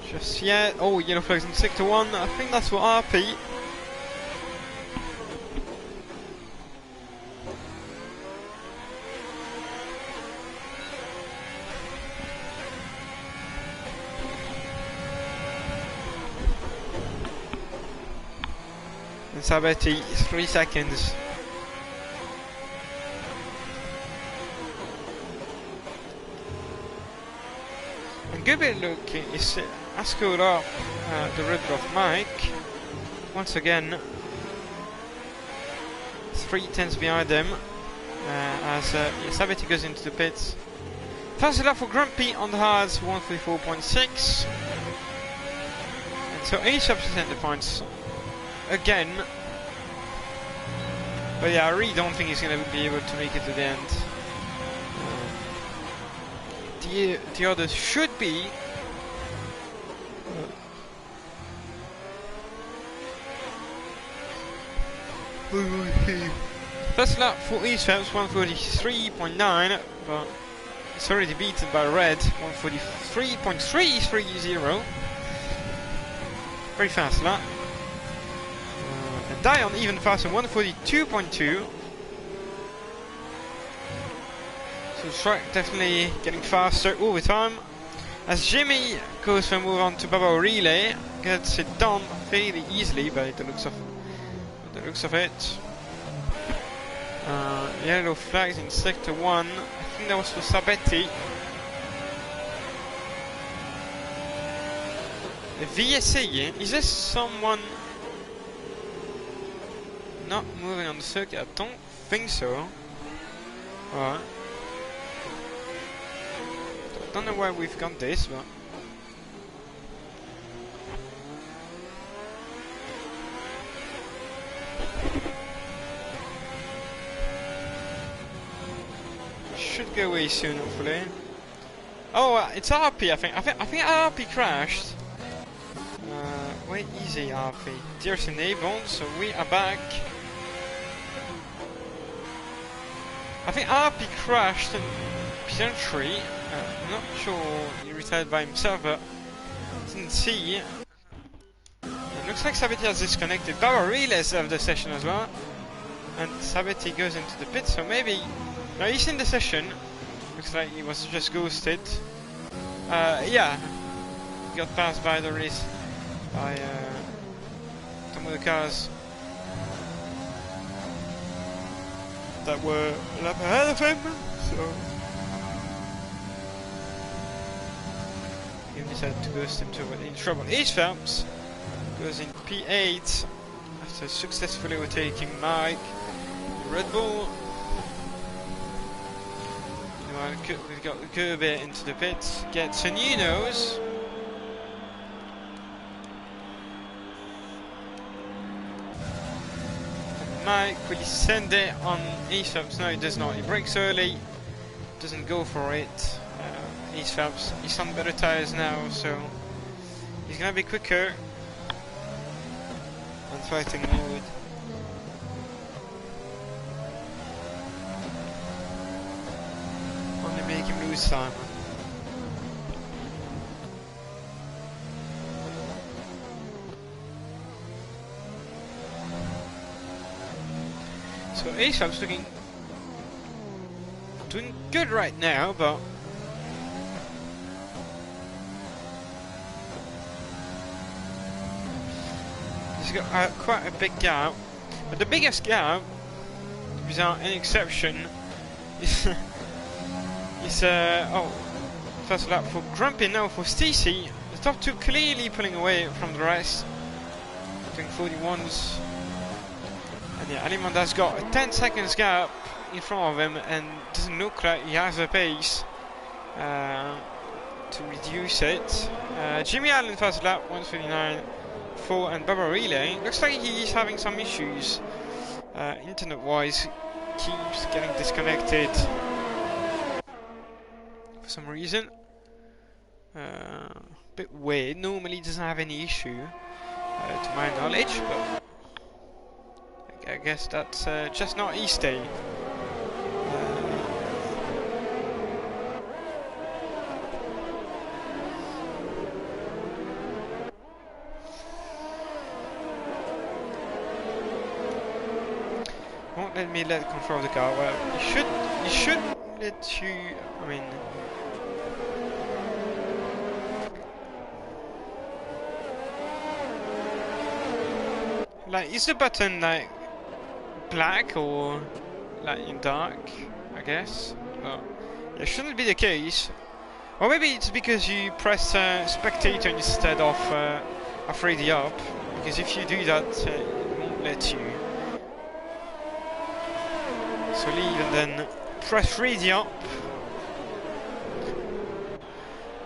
just yet. Oh, yellow flags in sector 1. I think that's for RP. And Sabetti is 3 seconds. And Gubby looking is has caught up the red of Mike once again. 3 tenths behind them as Sabetti goes into the pits. Fast enough for Grumpy on the hards, 134.6. And so Ace Phelps is in the points again, but yeah, I really don't think he's going to be able to make it to the end. The others should be. First lap for Ace Phelps, 143.9, but it's already beaten by Red, 143.330. Very fast lap. Dion even faster, 142.2. So Shrek definitely getting faster all the time. As Jimmy goes for a move on to Baba Relay, gets it done fairly easily by the looks of it. Yellow flags in sector 1. I think that was for Sabetti. VSA, is this someone not moving on the circuit? I don't think so. Alright. Don't know why we've got this, but should go away soon, hopefully. Oh, it's RP. I think RP crashed. where is he, RP? Tears enabled, so we are back. I think RP crashed in P3. I'm not sure he retired by himself, but didn't see. It looks like Sabeti has disconnected. Bauer relays of the session as well. And Sabeti goes into the pit, so maybe... No, he's in the session. Looks like he was just ghosted. Yeah. He got passed by the race. By some of the cars that were a lap ahead of him. So... he decided to ghost him, so we're in trouble. H Phelps goes in P8 after successfully overtaking Mike. Red Bull. Meanwhile, we've got Kirby into the pit, gets a new nose. And Mike will send it on H Phelps. No, he does not. He brakes early, doesn't go for it. H Phelps, he's on better tires now, so he's gonna be quicker on fighting mode. Only make him lose time. So H Phelps doing good right now, but he's got quite a big gap, but the biggest gap, without any exception, is first lap for Grumpy, now for Stacy. The top two clearly pulling away from the rest, doing 41s, and yeah, Alimanda's got a 10 seconds gap in front of him, and doesn't look like he has the pace to reduce it. Jimmy Allen first lap, 1:39. And Bubba Relay, looks like he's having some issues internet wise, keeps getting disconnected for some reason. Bit weird, normally he doesn't have any issue to my knowledge, but I guess that's just not his day. Won't let me let control of the car. Well, you should let you. I mean, like, is the button like black or like in dark? I guess. Well, it shouldn't be the case. Or maybe it's because you press spectator instead of ready up. Because if you do that, it won't let you. So leave and then press ready up,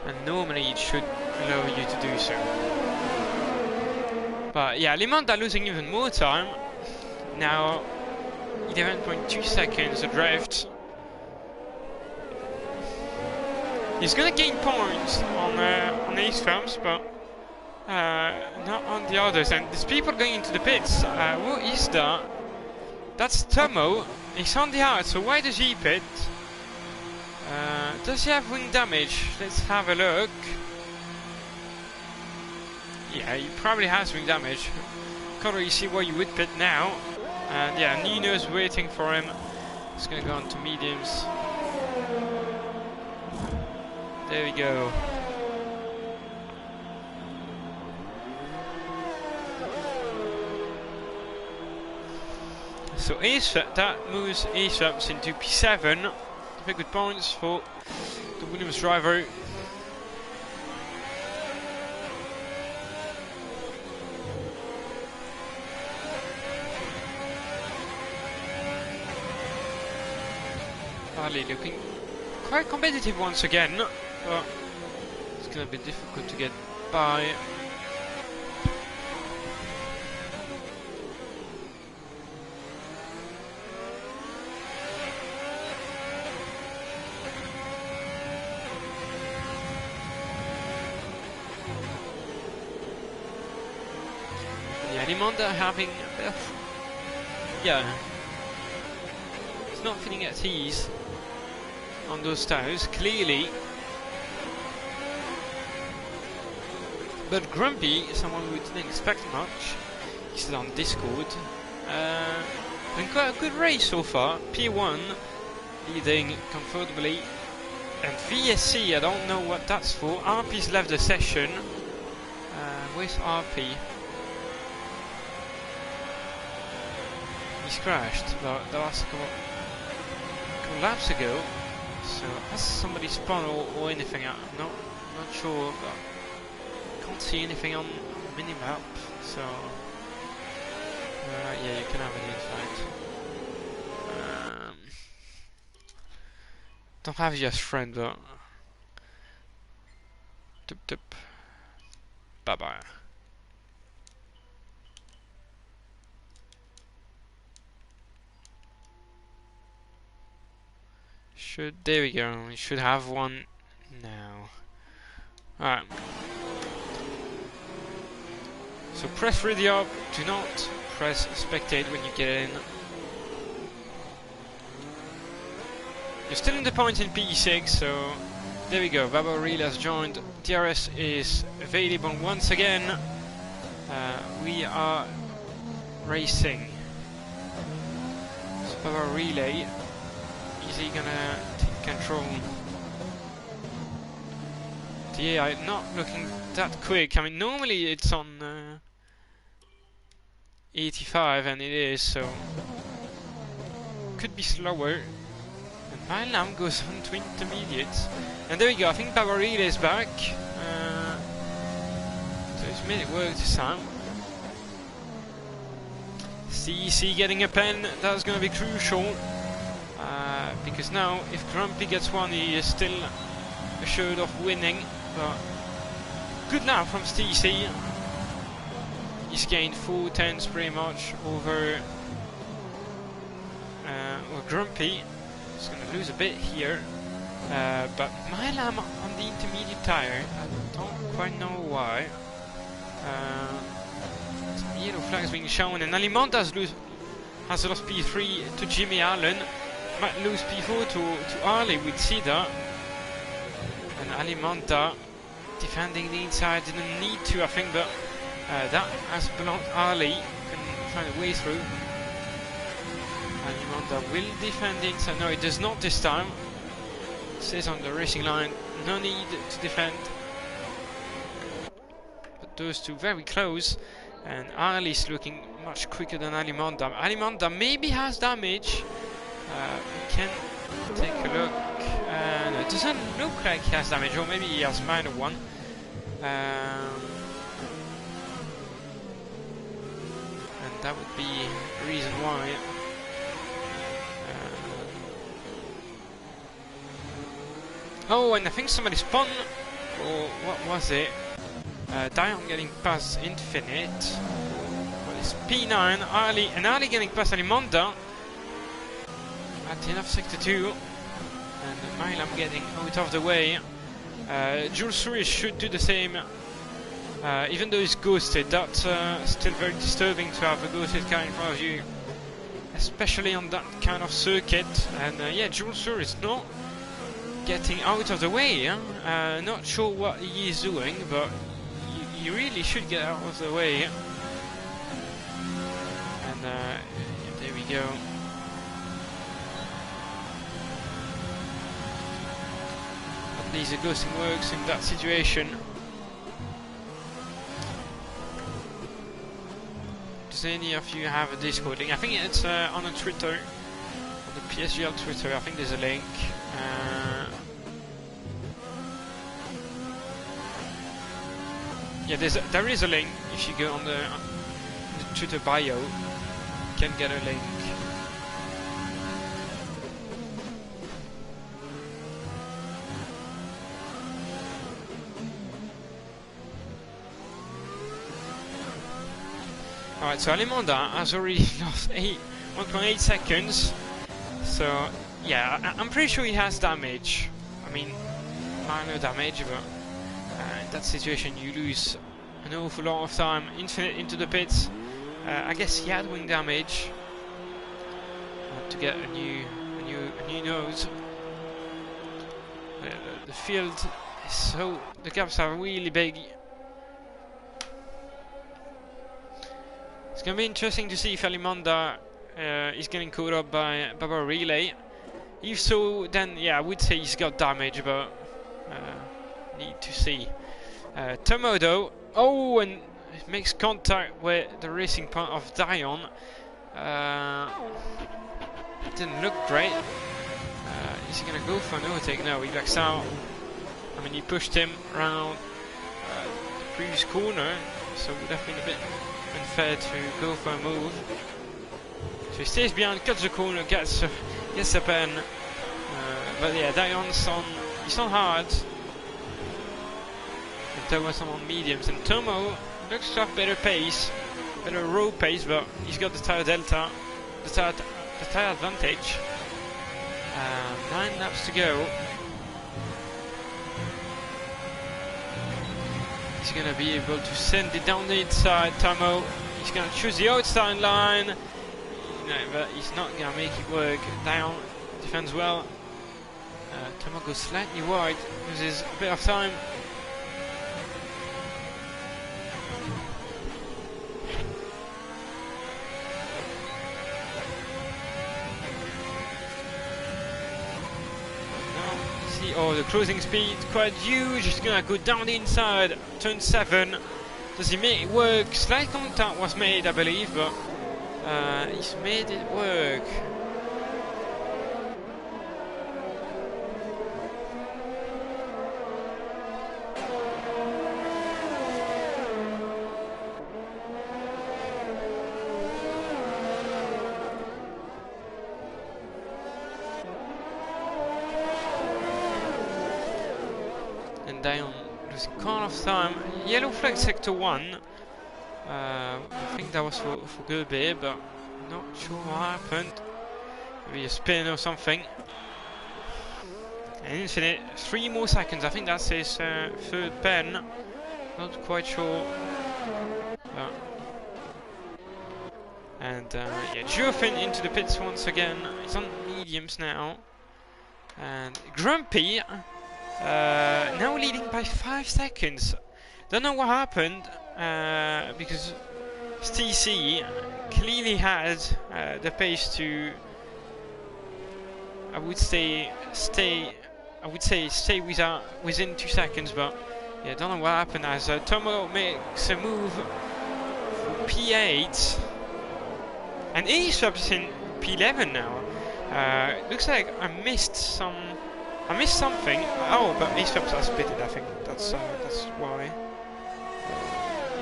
and normally it should allow you to do so. But yeah, Limanda losing even more time. Now 11.2 seconds adrift. He's gonna gain points on Ace Films, but not on the others. And there's people going into the pits. Who is that? That's Tomo. He's on the out, so why does he pit? Does he have wing damage? Let's have a look. Yeah, he probably has wing damage. Can't really see why you would pit now. And yeah, Nino's waiting for him. He's gonna go on to mediums. There we go. So that moves Ace Phelps into P7. Very good points for the Williams driver. Harley looking quite competitive once again, but it's going to be difficult to get by. Alimonda having a bit of, yeah, he's not feeling at ease on those tires, clearly. But Grumpy, someone we didn't expect much, he's still on Discord. Been quite a good race so far. P1 leading comfortably. And VSC, I don't know what that's for. RP's left the session. Where's RP? He's crashed, but that was a couple laps ago. So has somebody spun or anything? I'm not sure, but can't see anything on minimap. So yeah, you can have an insight. Don't have just friend, but tip. Bye bye. There we go. We should have one now. Alright. So press radio up. Do not press spectate when you get in. You're still in the points in P6, so there we go. Baba Reel has joined. DRS is available once again. We are racing. So Baba Relay. Is he gonna take control? The AI not looking that quick. I mean, normally it's on 85, and it is, so could be slower. And Milam goes on to intermediates. And there we go, I think Babaril is back. So he's made it work this time. CEC getting a pen, that's going to be crucial. Because now, if Grumpy gets one, he is still assured of winning. But good now from CEC. He's gained 4 tenths pretty much over Grumpy. He's going to lose a bit here. But Milam on the intermediate tire, I don't quite know why. Some yellow flags being shown, and Alimonda has lost P3 to Jimmy Allen. Might lose P4 to Ali with Sida. And Alimonda defending the inside, didn't need to, I think, but that has belonged to Ali. Can find a way through. Alimonda will defend the inside. No, it does not this time. It says on the racing line, no need to defend. But those two very close. And Ali's looking much quicker than Alimonda. Alimonda maybe has damage. We can take a look. No, it doesn't look like he has damage, or maybe he has minor one. And that would be the reason why. Oh, and I think somebody spun, or what was it? Dion getting past Infinite. Well, it's P9, Ali, and Ali getting past Alimonda at the end of sector 2. And Milam getting out of the way. Jules Souris should do the same, even though he's ghosted. That's still very disturbing to have a ghosted car in front of you, especially on that kind of circuit. And yeah, Jules Souris not getting out of the way. Not sure what he is doing, but he really should get out of the way. And there we go. At least the ghosting works in that situation. Does any of you have a Discord link? I think it's on a Twitter, on the PSGL Twitter. I think there's a link. Yeah, there is a link. If you go on the Twitter bio, you can get a link. Alright, so Alimonda has already lost 1.8 seconds. So, yeah, I'm pretty sure he has damage. I mean, minor damage, but in that situation you lose an awful lot of time. Infinite into the pits. I guess he had wing damage. To get a new nose. The field is so, the gaps are really big. It's gonna be interesting to see if Alimonda is getting caught up by a relay. If so, then yeah, I would say he's got damage, but need to see. Tomodo, oh, and makes contact with the racing part of Dion. Didn't look great. Is he gonna go for an overtake? No, he backs out. I mean, he pushed him around the previous corner, so it would have been a bit unfair to go for a move. So he stays behind, cuts the corner, gets the pen. But yeah, Dion's he's on hard. And Tomo's on mediums, and Tomo looks to have better pace, better road pace, but he's got the tire delta, the tire advantage. 9 laps to go. He's gonna be able to send it down the inside. Tomo, he's gonna choose the outside line. No, but he's not gonna make it work. Dion defends well. Tomo goes slightly wide, loses a bit of time. Oh, the cruising speed quite huge. He's gonna go down the inside, turn 7. Does he make it work? Slight contact was made, I believe, but he's made it work. Dion losing kind of time. Yellow flag sector 1. I think that was for Gobe, but not sure what happened. Maybe a spin or something. And Infinite, 3 more seconds. I think that's his third pen. Not quite sure. And yeah, Jurfin into the pits once again. He's on mediums now. And Grumpy. Now leading by 5 seconds. Don't know what happened because TC clearly had the pace to, I would say stay within 2 seconds, but yeah, don't know what happened as Tomo makes a move for P8 and Aesop's in P11 now. Looks like I missed something. Oh, but Aesop's are spitted, I think. That's why.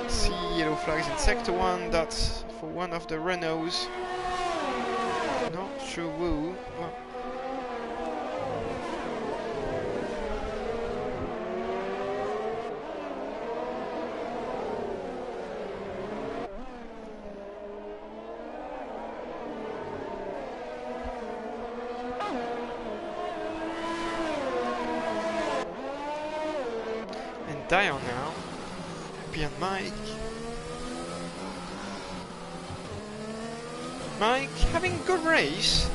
See yellow flags in sector 1. That's for one of the Renaults. Not sure who. Well, Dion now, behind Mike. Mike having a good race,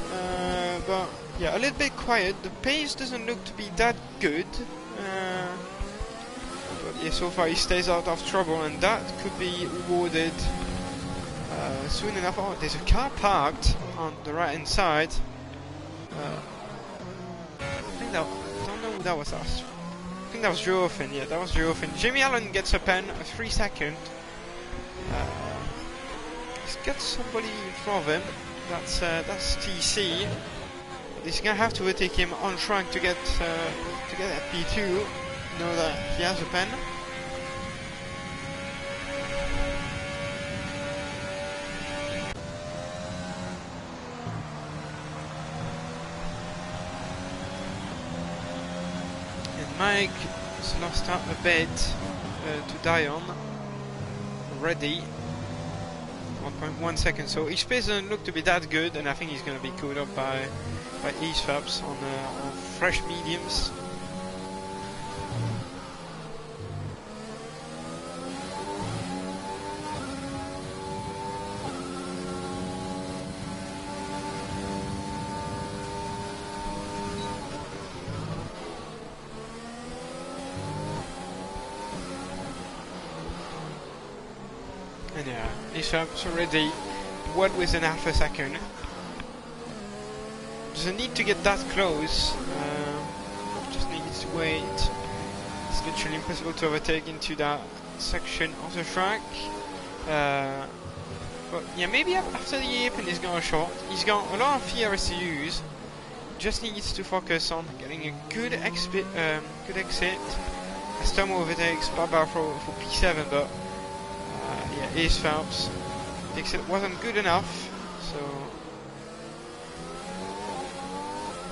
but yeah, a little bit quiet. The pace doesn't look to be that good, but yeah, so far he stays out of trouble, and that could be rewarded soon enough. Oh, there's a car parked on the right hand side. I think that, I don't know who that was us. I think that was Jurfin, yeah, that was Jurfin. Jimmy Allen gets a pen, a 3 second. He's got somebody in front of him. That's TC. But he's gonna have to overtake him on track to get at P2. Know that he has a pen. Mike has lost out a bit to Dion already. 1.1 seconds, so his pace doesn't look to be that good, and I think he's going to be caught up by Eastfaps on fresh mediums. And yeah, this Phelps already well within half a second. Doesn't need to get that close, just needs to wait. It's literally impossible to overtake into that section of the track. But yeah, maybe after the hairpin he's got a shot. He's got a lot of fears to use. Just needs to focus on getting a good exit. As Tomo overtakes Baba for P7, but yeah, Ace Phelps. The exit wasn't good enough, so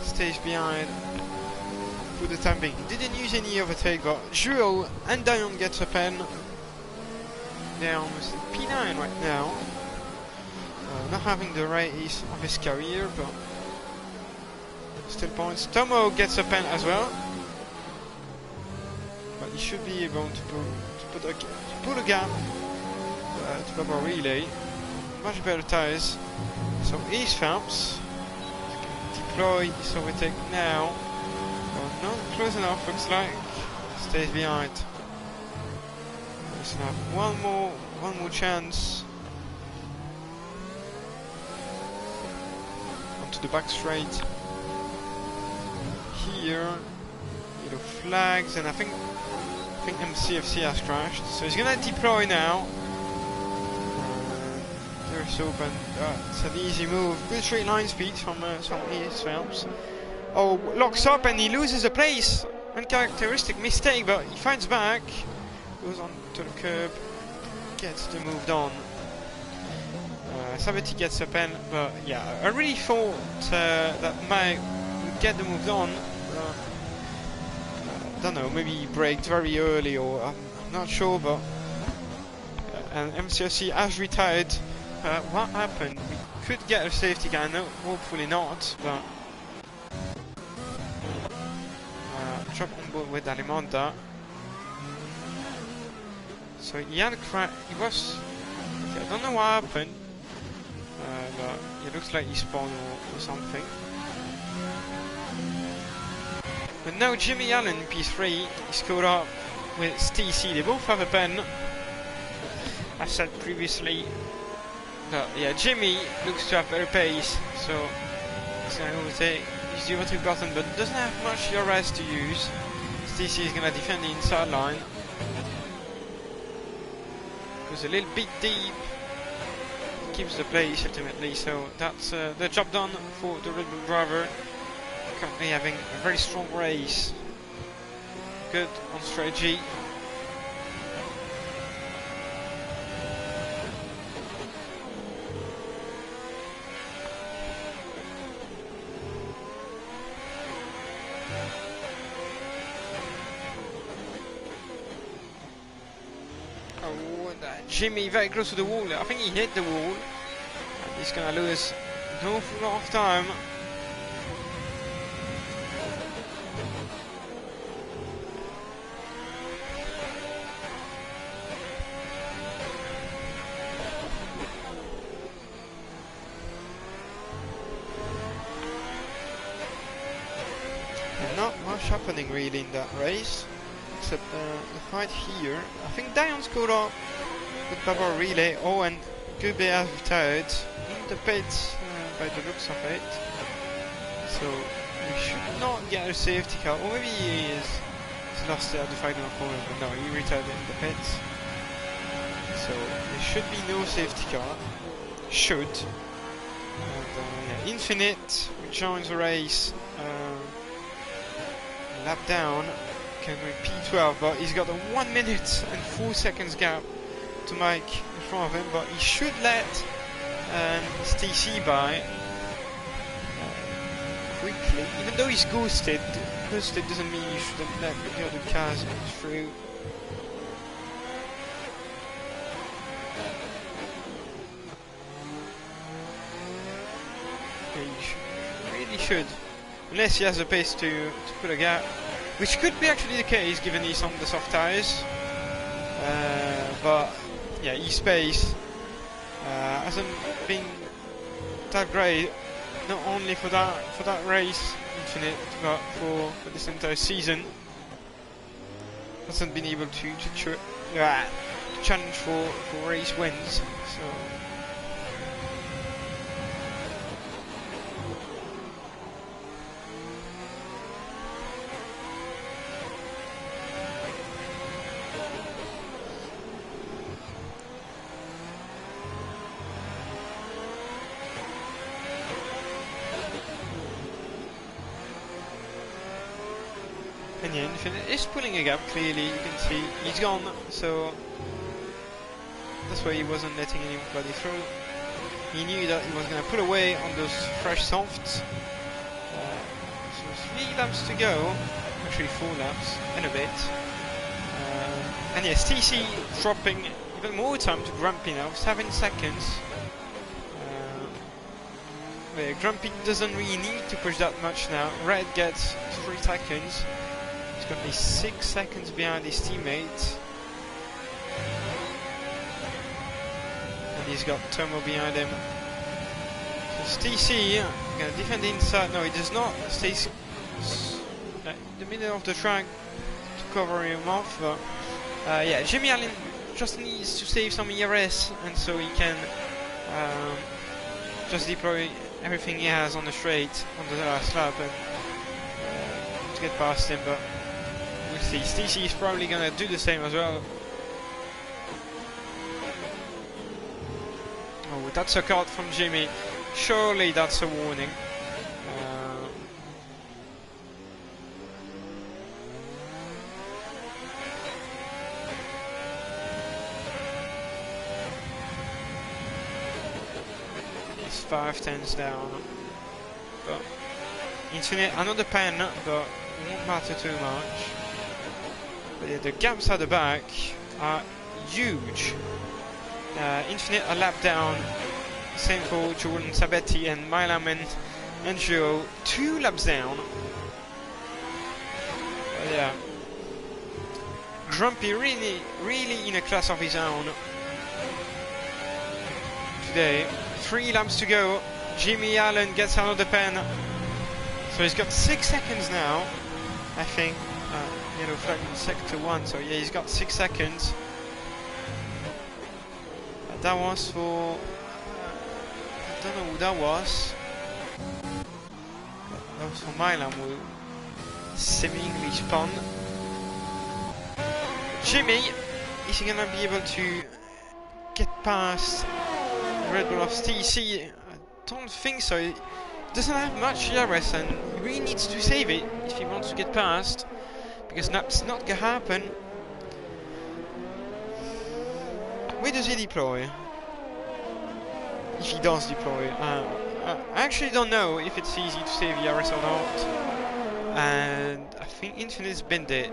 stays behind for the time being. He didn't use any overtake, but Jules and Dion gets a pen. They're almost in P9 right now. Not having the race of his career, but still points. Tomo gets a pen as well, but he should be able to pull a gap to Baba Relay. Much better tyres. So Ace Phelps can deploy his overtake now. But not close enough, looks like. Stays behind. Let's have one more chance. Onto the back straight. Here, yellow flags, and I think MCFC has crashed. So he's gonna deploy now. There's open. It's an easy move. Good straight line speed from Ace Phelps. Oh, locks up and he loses the place. Uncharacteristic mistake, but he fights back. Goes on to the curb. Gets the move done. Sabati gets a pen, but yeah, I really thought that Mike would get the move done. I don't know, maybe he braked very early, or I'm not sure, but and MCFC has retired. What happened? We could get a safety car, no, hopefully not, but drop on board with Alimonda. So he had a crash. He was. Okay, I don't know what happened, but it looks like he spawned or something. But now Jimmy Allen in P3 is caught up with Stacey. They both have a pen. I said previously. But yeah, Jimmy looks to have better pace, so he's going to overtake. Use the overtake button, but doesn't have much DRS to use. Stacey is going to defend the inside line. Goes a little bit deep. Keeps the place ultimately, so that's the job done for the Red Bull driver. Currently having a very strong race. Good on strategy. Jimmy very close to the wall. I think he hit the wall. And he's gonna lose an awful lot of time. And not much happening really in that race, except the fight here. I think Dion's caught up with Baba Relay. Oh, and Gube has retired in the pits by the looks of it. So we should not get a safety car. Or maybe he is. He's lost at the final corner, but no, he retired in the pits. So there should be no safety car. Should. And yeah, Infinite joins the race. Lap down. Can be P12, but he's got a 1 minute and 4 seconds gap to Mike in front of him, but he should let Stacey by quickly, even though he's ghosted. Ghosted doesn't mean you shouldn't let the other cars through. Yeah, you really should, unless he has the pace to put a gap, which could be actually the case given he's on the soft tyres. But yeah, his pace hasn't been that great, not only for that race, Infinite, but for this entire season. Hasn't been able to challenge for race wins. So. And yeah, Infinite is pulling a gap, clearly, you can see he's gone, so that's why he wasn't letting anybody through. He knew that he was going to pull away on those fresh softs. So 3 laps to go, actually 4 laps and a bit. And yes, TC dropping even more time to Grumpy now, 7 seconds. Grumpy doesn't really need to push that much now. Red gets 3 seconds. He's currently 6 seconds behind his teammate. And he's got Tomo behind him. So TC gonna defend the inside. No, he does not. Stays in the middle of the track to cover him off. But yeah, Jimmy Allen just needs to save some ERS, and so he can just deploy everything he has on the straight on the last lap and to get past him. But we'll see. TC is probably gonna do the same as well. Oh, that's a card from Jimmy. Surely that's a warning. It's 5 tenths down. But Infinite, another pen, but it won't matter too much. But yeah, the gaps at the back are huge. Infinite a lap down. Same for Jordan Sabetti and Milam and Joe. 2 laps down. But yeah. Grumpy really in a class of his own today. 3 laps to go. Jimmy Allen gets another pen. So he's got 6 seconds now, I think. Yellow flag in sector 1. So yeah, he's got 6 seconds. That was for... I don't know who that was. That was for Milan, who seemingly spun. Jimmy, is he gonna be able to get past Red Bull of TC? I don't think so. He doesn't have much ERS and he really needs to save it if he wants to get past, because that's not gonna happen. Where does he deploy? If he does deploy. I actually don't know if it's easy to save ERS or not. And I think Infinite's been dead.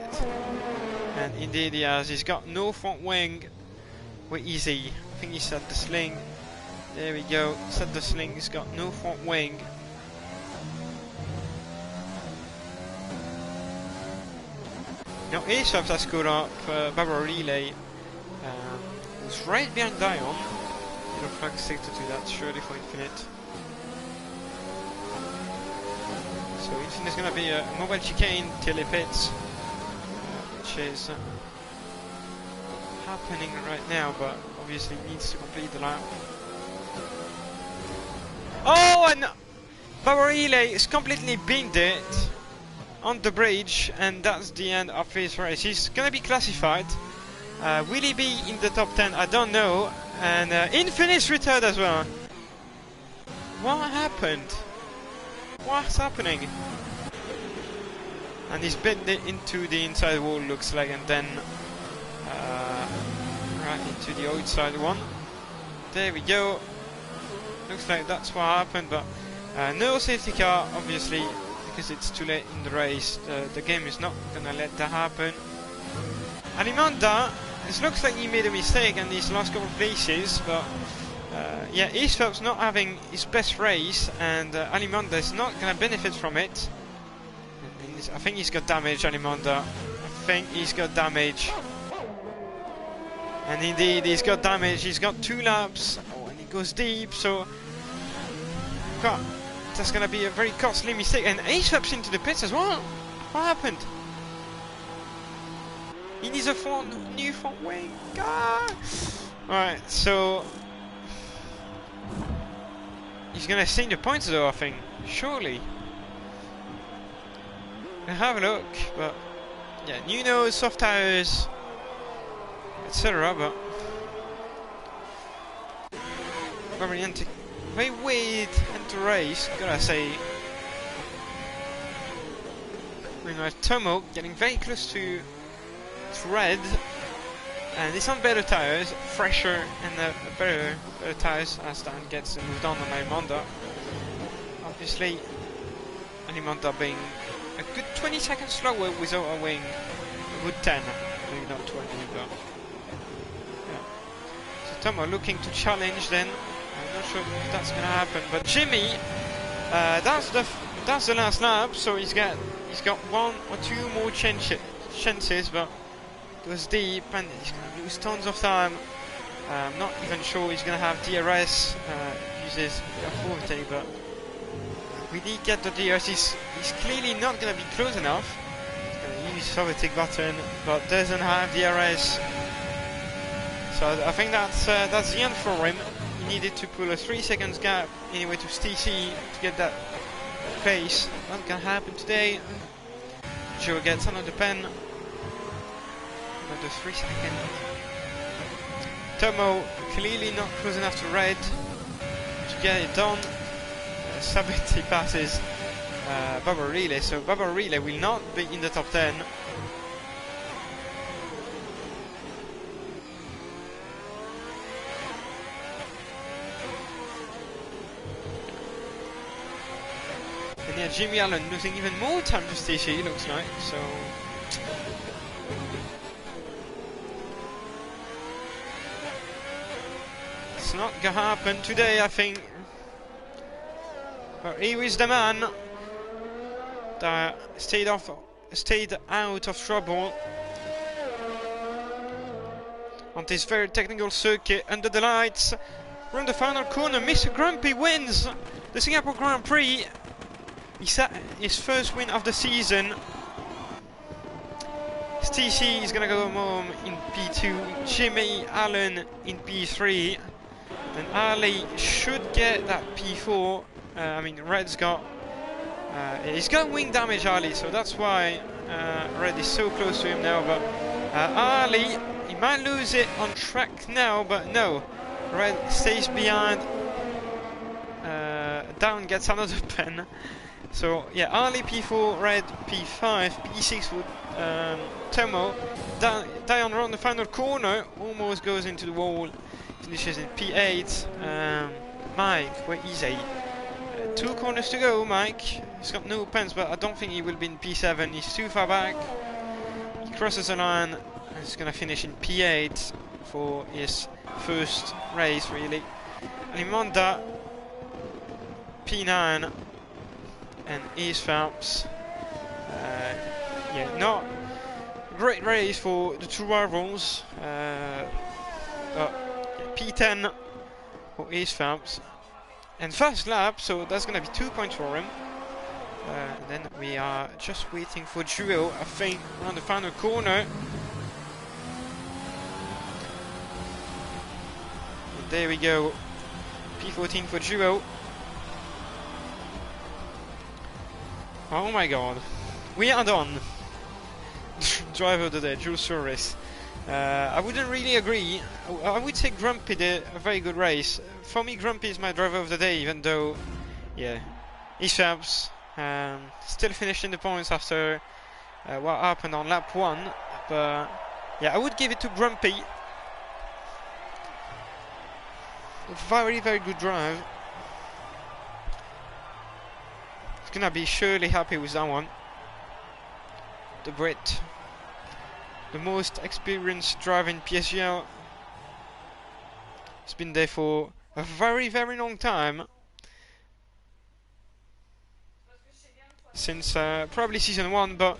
And indeed he has. He's got no front wing. Where is he? I think he set the sling. There we go. Set the sling. He's got no front wing. Now Aesop has scored up Barbara Relay. Who's right behind Dion. Yellow flag sector 2, that's surely for Infinite. So Infinite's gonna be a mobile chicane till he pits, which is happening right now, but obviously needs to complete the lap. Oh, and Barbara is completely binned it on the bridge, and that's the end of his race. He's gonna be classified. Will he be in the top 10? I don't know. And Infinite's retired as well. What happened? What's happening? And he's bent into the inside wall, looks like, and then right into the outside one. There we go. Looks like that's what happened, but no safety car, obviously, because it's too late in the race. The game is not gonna let that happen. Alimanda, it looks like he made a mistake in these last couple of places, but yeah, Eastfeld's not having his best race, and Alimanda is not going to benefit from it. I think he's got damage, Alimanda. I think he's got damage. And indeed, he's got damage. He's got 2 laps. Oh, and he goes deep, so... God, that's going to be a very costly mistake. And Eastfeld's into the pits as well. What happened? He needs a new front wing. Ah! Alright, so he's gonna sink the points though, I think. Surely. I'll have a look, but yeah, new nose, soft tires, etc. But very weird end to race, gotta say. Meanwhile, Tomo getting very close to red, and it's on better tires, fresher and better tires as Dan gets moved on Alimonda. Obviously, Alimonda being a good 20 seconds slower without a wing, a good 10, maybe not 20, but yeah. So Tomo looking to challenge then. I'm not sure if that's gonna happen, but Jimmy, that's the last lap, so he's got one or two more chances, but it goes deep and he's going to lose tons of time. I'm not even sure he's going to have DRS, uses F40, but we did get the DRS. He's clearly not going to be close enough. He's going to use the overtake button, but doesn't have DRS. So I think that's the end for him. He needed to pull a 3 seconds gap anyway to TC to get that pace. Not going to happen today. Joe gets another pen. Another 3 seconds. Tomo clearly not close enough to red to get it done. Sabete passes Bubba Relay, so Bubba Relay will not be in the top 10. And yeah, Jimmy Allen losing even more time to TC, looks like, so it's not gonna happen today, I think. But he was the man that stayed out of trouble on this very technical circuit under the lights. We're in the final corner. Mr. Grumpy wins the Singapore Grand Prix. He set his first win of the season. TC is gonna go home in P2. Jimmy Allen in P3. And Ali should get that P4. I mean, Red's got he's got wing damage, Ali, so that's why Red is so close to him now. But Ali, he might lose it on track now, but no, Red stays behind. Down gets another pen. So yeah, Ali P4, Red P5, P6 for Tomo. Dion around the final corner, almost goes into the wall, finishes in P8. Mike, where is he? 2 corners to go, Mike. He's got no pens, but I don't think he will be in P7. He's too far back. He crosses the line and he's going to finish in P8 for his first race, really. Alimonda, P9, and East Phelps. Yeah, not great race for the two rivals. But P10 for East Phelps. And first lap, so that's going to be 2 points for him. And then we are just waiting for Duo, I think, around the final corner. And there we go. P14 for Duo. Oh my god. We are done. Driver of the day, Jules Suarez. I wouldn't really agree. I would say Grumpy did a very good race. For me, Grumpy is my driver of the day, even though, yeah, East Phelps still finishing the points after what happened on lap 1. But yeah, I would give it to Grumpy. A very, very good drive. He's gonna be surely happy with that one. The Brit, the most experienced driver in PSGL, has been there for a very, very long time. Since probably season 1, but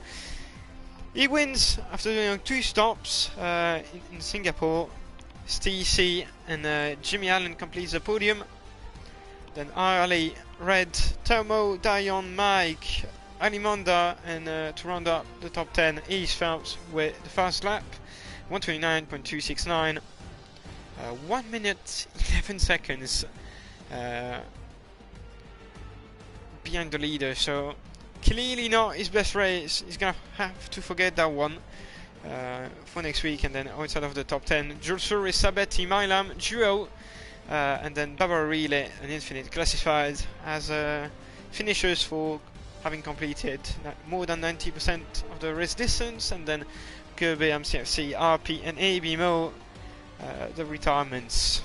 he wins after doing 2 stops in Singapore. TC and Jimmy Allen completes the podium. Then Ali, Red, Tomo, Dion, Mike, Alimonda, and to round up the top 10 is Phelps with the fast lap, 129.269, 1 minute 11 seconds behind the leader, so clearly not his best race. He's gonna have to forget that one for next week, and then outside of the top 10, Jules Souri, Sabetti, Milam, Duo, and then Barbara Relay and Infinite classified as finishers for having completed more than 90% of the race distance, and then Kirby, MCFC, RP, and ABMO, the retirements.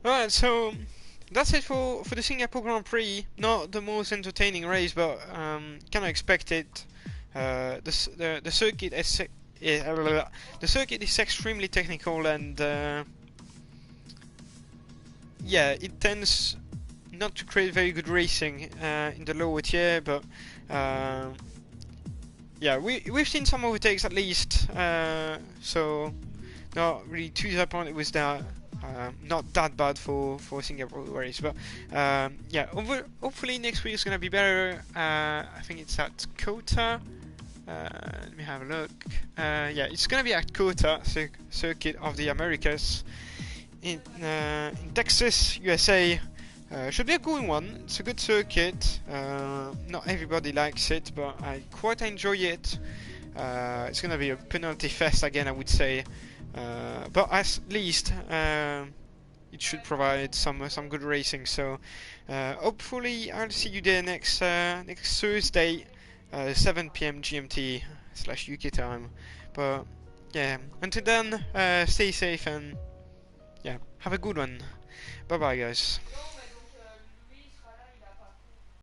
Alright, so that's it for the Singapore Grand Prix. Not the most entertaining race, but kind of expected. The circuit is the circuit is extremely technical, and yeah, it tends not to create very good racing in the lower tier. But yeah, we've seen some overtakes at least, so not really too disappointed with that. Not that bad for Singapore race, but yeah, hopefully next week is gonna be better. I think it's at Kota. Let me have a look. Yeah, it's gonna be at Kota, Circuit of the Americas, in Texas, USA. Should be a good one. It's a good circuit. Not everybody likes it, but I quite enjoy it. It's gonna be a penalty fest again, I would say. But at least it should provide some good racing. So hopefully I'll see you there next Thursday, 7 p.m. GMT / UK time. But yeah, until then, stay safe and yeah, have a good one. Bye bye, guys.